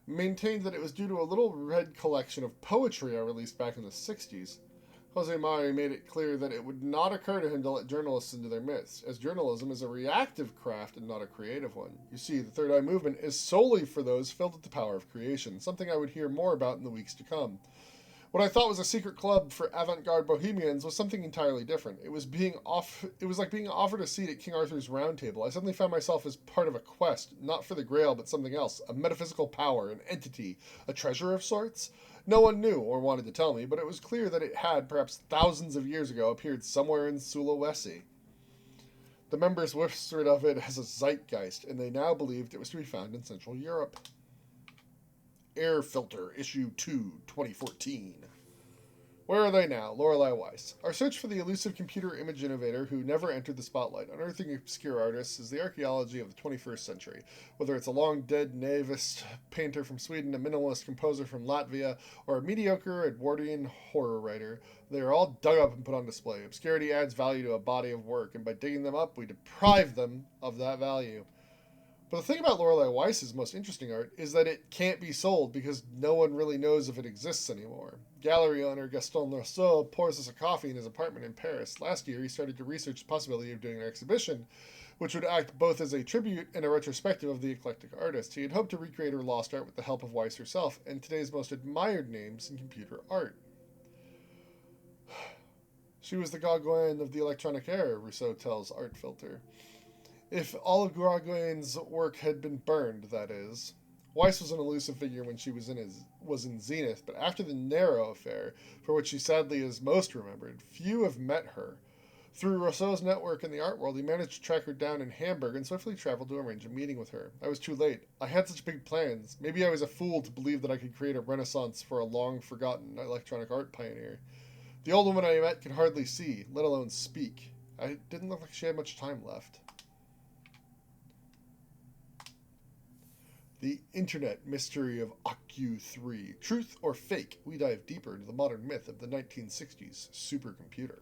maintained that it was due to a little red collection of poetry I released back in the 60s. Jose Mari made it clear that it would not occur to him to let journalists into their midst, as journalism is a reactive craft and not a creative one. You see, the Third Eye Movement is solely for those filled with the power of creation, something I would hear more about in the weeks to come. What I thought was a secret club for avant-garde bohemians was something entirely different. It was like being offered a seat at King Arthur's round table. I suddenly found myself as part of a quest, not for the grail, but something else, a metaphysical power, an entity, a treasure of sorts. No one knew or wanted to tell me, but it was clear that it had, perhaps thousands of years ago, appeared somewhere in Sulawesi. The members whispered of it as a zeitgeist, and they now believed it was to be found in Central Europe. Air Filter, Issue 2, 2014. Where are they now? Lorelai Weiss. Our search for the elusive computer image innovator who never entered the spotlight, unearthing obscure artists, is the archaeology of the 21st century. Whether it's a long-dead naivist painter from Sweden, a minimalist composer from Latvia, or a mediocre Edwardian horror writer, they are all dug up and put on display. Obscurity adds value to a body of work, and by digging them up, we deprive them of that value. But the thing about Lorelai Weiss's most interesting art is that it can't be sold because no one really knows if it exists anymore. Gallery owner Gaston Rousseau pours us a coffee in his apartment in Paris. Last year, he started to research the possibility of doing an exhibition, which would act both as a tribute and a retrospective of the eclectic artist. He had hoped to recreate her lost art with the help of Weiss herself and today's most admired names in computer art. She was the Gauguin of the electronic era, Rousseau tells Art Filter. If all of Gauguin's work had been burned, that is. Weiss was an elusive figure when she was in Zenith, but after the Nero affair, for which she sadly is most remembered, few have met her. Through Rousseau's network in the art world, he managed to track her down in Hamburg and swiftly traveled to arrange a meeting with her. I was too late. I had such big plans. Maybe I was a fool to believe that I could create a renaissance for a long-forgotten electronic art pioneer. The old woman I met could hardly see, let alone speak. I didn't look like she had much time left. The Internet Mystery of AQ3. Truth or fake? We dive deeper into the modern myth of the 1960s supercomputer.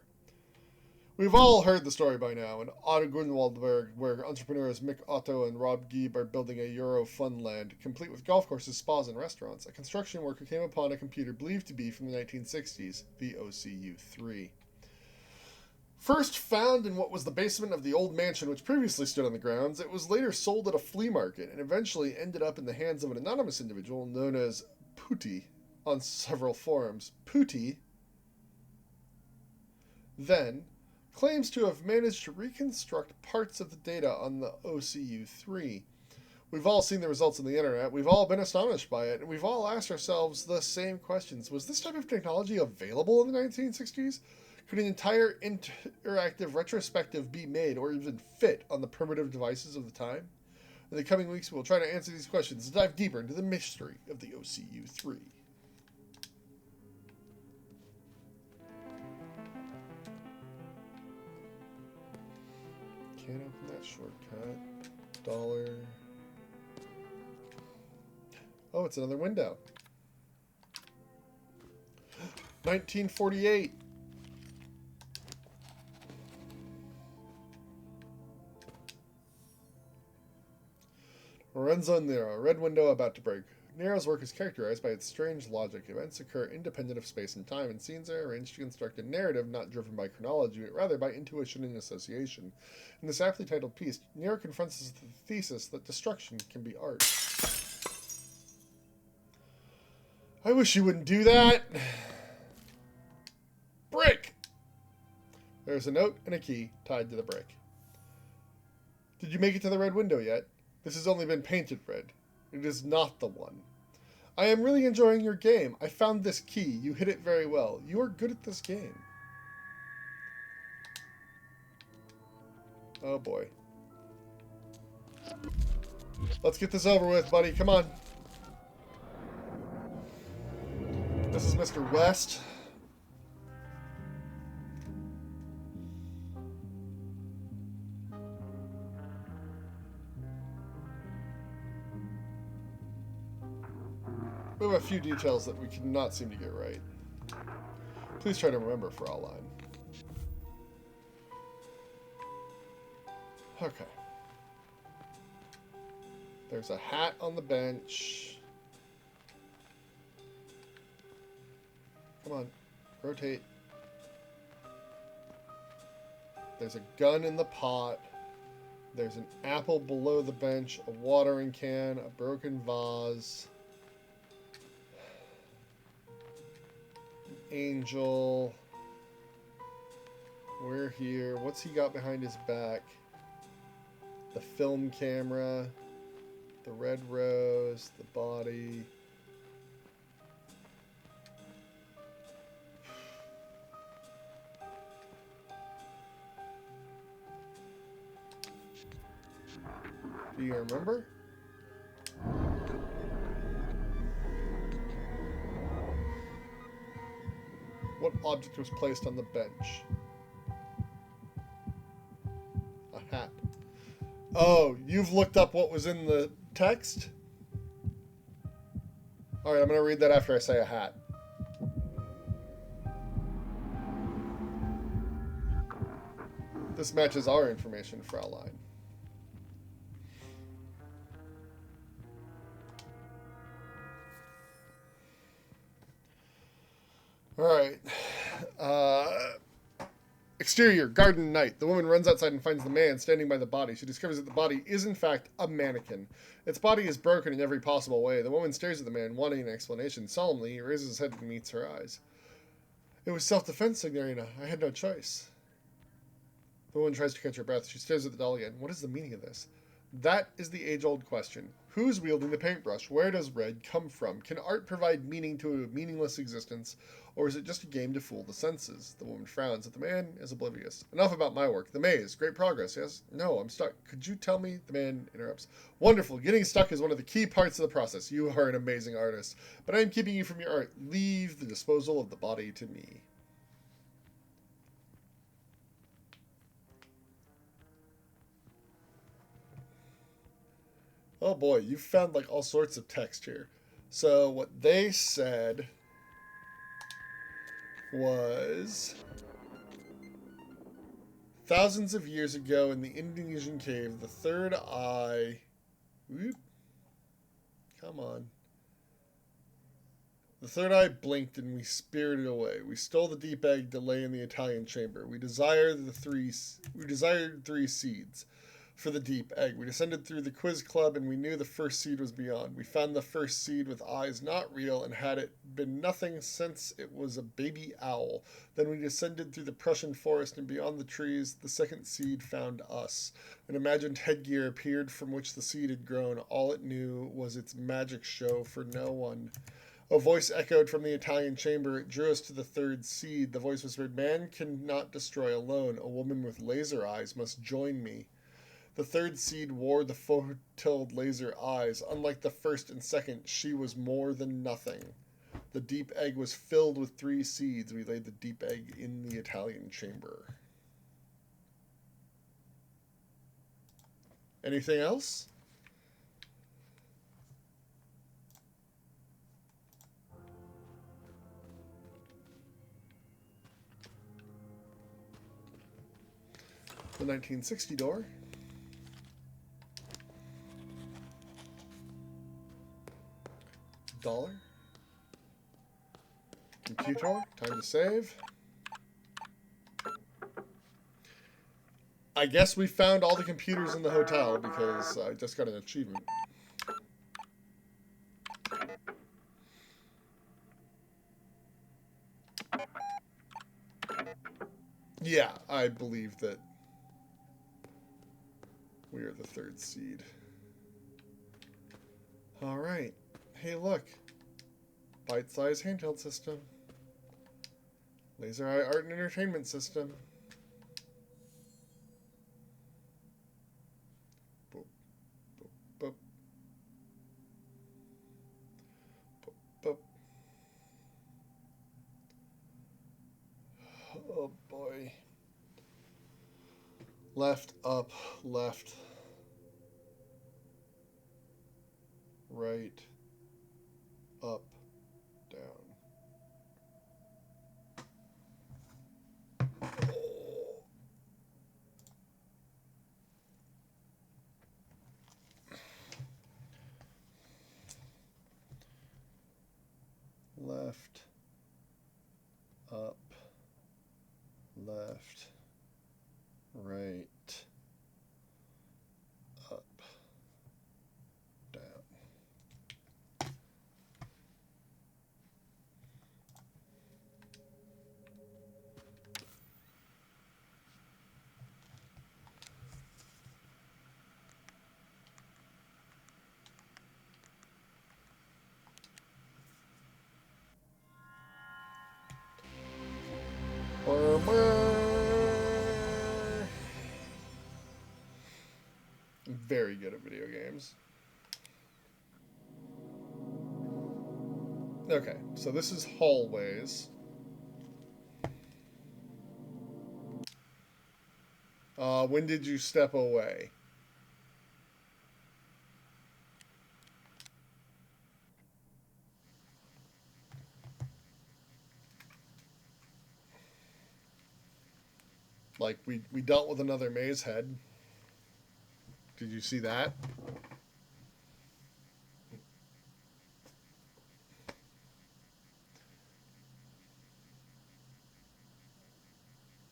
We've all heard the story by now. In Otto Grunwaldberg, where entrepreneurs Mick Otto and Rob Gieb are building a Euro funland, complete with golf courses, spas, and restaurants, a construction worker came upon a computer believed to be from the 1960s, the OCU-3. First found in what was the basement of the old mansion which previously stood on the grounds, it was later sold at a flea market and eventually ended up in the hands of an anonymous individual known as Pooty on several forums. Pooty then claims to have managed to reconstruct parts of the data on the OCU-3. We've all seen the results on the internet, we've all been astonished by it, and we've all asked ourselves the same questions. Was this type of technology available in the 1960s? Could an entire interactive retrospective be made or even fit on the primitive devices of the time? In the coming weeks, we'll try to answer these questions and dive deeper into the mystery of the OCU-3. Can't open that shortcut. Dollar. Oh, it's another window. 1948. Lorenzo Nero, red window about to break. Nero's work is characterized by its strange logic. Events occur independent of space and time, and scenes are arranged to construct a narrative not driven by chronology, but rather by intuition and association. In this aptly titled piece, Nero confronts us with the thesis that destruction can be art. I wish you wouldn't do that. Brick! There's a note and a key tied to the brick. Did you make it to the red window yet? This has only been painted red. It is not the one. I am really enjoying your game. I found this key. You hit it very well. You are good at this game. Oh boy. Let's get this over with, buddy. Come on. This is Mr. West. We have a few details that we cannot seem to get right. Please try to remember for all line. Okay. There's a hat on the bench. Come on, rotate. There's a gun in the pot. There's an apple below the bench, a watering can, a broken vase. Angel. We're here. What's he got behind his back? The film camera. The red rose. The body. Do you remember? What object was placed on the bench? A hat. Oh, you've looked up what was in the text? Alright, I'm going to read that after I say a hat. This matches our information, Fraulein. Alright. Exterior, garden night. The woman runs outside and finds the man standing by the body. She discovers that the body is, in fact, a mannequin. Its body is broken in every possible way. The woman stares at the man, wanting an explanation. Solemnly, he raises his head and meets her eyes. It was self-defense, Signorina. I had no choice. The woman tries to catch her breath. She stares at the doll again. What is the meaning of this? That is the age-old question. Who's wielding the paintbrush? Where does red come from? Can art provide meaning to a meaningless existence, or is it just a game to fool the senses? The woman frowns at the man, is oblivious. Enough about my work. The maze. Great progress, yes? No, I'm stuck. Could you tell me? The man interrupts. Wonderful. Getting stuck is one of the key parts of the process. You are an amazing artist, but I am keeping you from your art. Leave the disposal of the body to me. Oh boy, you found like all sorts of text here. So what they said was thousands of years ago in the Indonesian cave, the third eye. Whoop, come on. The third eye blinked and we spirited away. We stole the deep egg to lay in the Italian chamber. We desired three seeds for the deep egg. We descended through the quiz club and we knew the first seed was beyond. We found the first seed with eyes not real, and had it been nothing since it was a baby owl. Then we descended through the Prussian forest, and beyond the trees the second seed found us. An imagined headgear appeared from which the seed had grown. All it knew was its magic show for no one. A voice echoed from the Italian chamber. It drew us to the third seed. The voice whispered, man cannot destroy alone. A woman with laser eyes must join me. The third seed wore the foretold laser eyes. Unlike the first and second, she was more than nothing. The deep egg was filled with 3 seeds. We laid the deep egg in the Italian chamber. Anything else? The 1960 door. $1. Computer, time to save. I guess we found all the computers in the hotel because I just got an achievement. Yeah, I believe that we are the third seed. All right. Hey, look. Bite-sized handheld system. Laser eye art and entertainment system. Boop, boop, boop. Boop, boop. Oh boy. Left, up, left. Right. Up, down. Left, up, left, right, up, down. I'm very good at video games. Okay, so this is hallways. When did you step away? Like, we dealt with another maze head. Did you see that?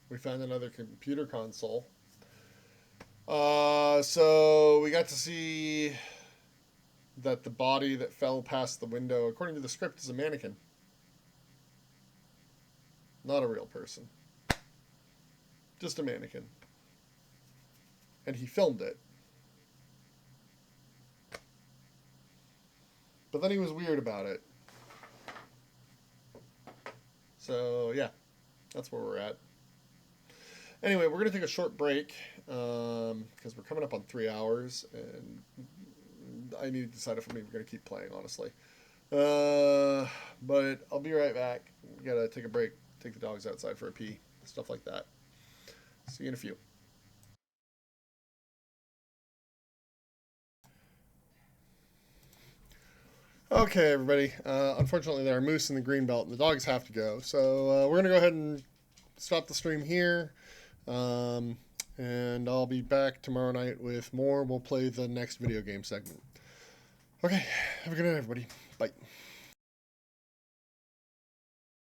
We found another computer console. So we got to see that the body that fell past the window, according to the script, is a mannequin. Not a real person. Just a mannequin. And he filmed it. But then he was weird about it. So, yeah. That's where we're at. Anyway, we're going to take a short break because we're coming up on 3 hours, and I need to decide if I'm even going to keep playing, honestly. But I'll be right back. We got to take a break, take the dogs outside for a pee, stuff like that. See you in a few. Okay, everybody. Unfortunately, there are moose in the green belt, and the dogs have to go. So we're going to go ahead and stop the stream here. And I'll be back tomorrow night with more. We'll play the next video game segment. Okay, have a good night, everybody. Bye.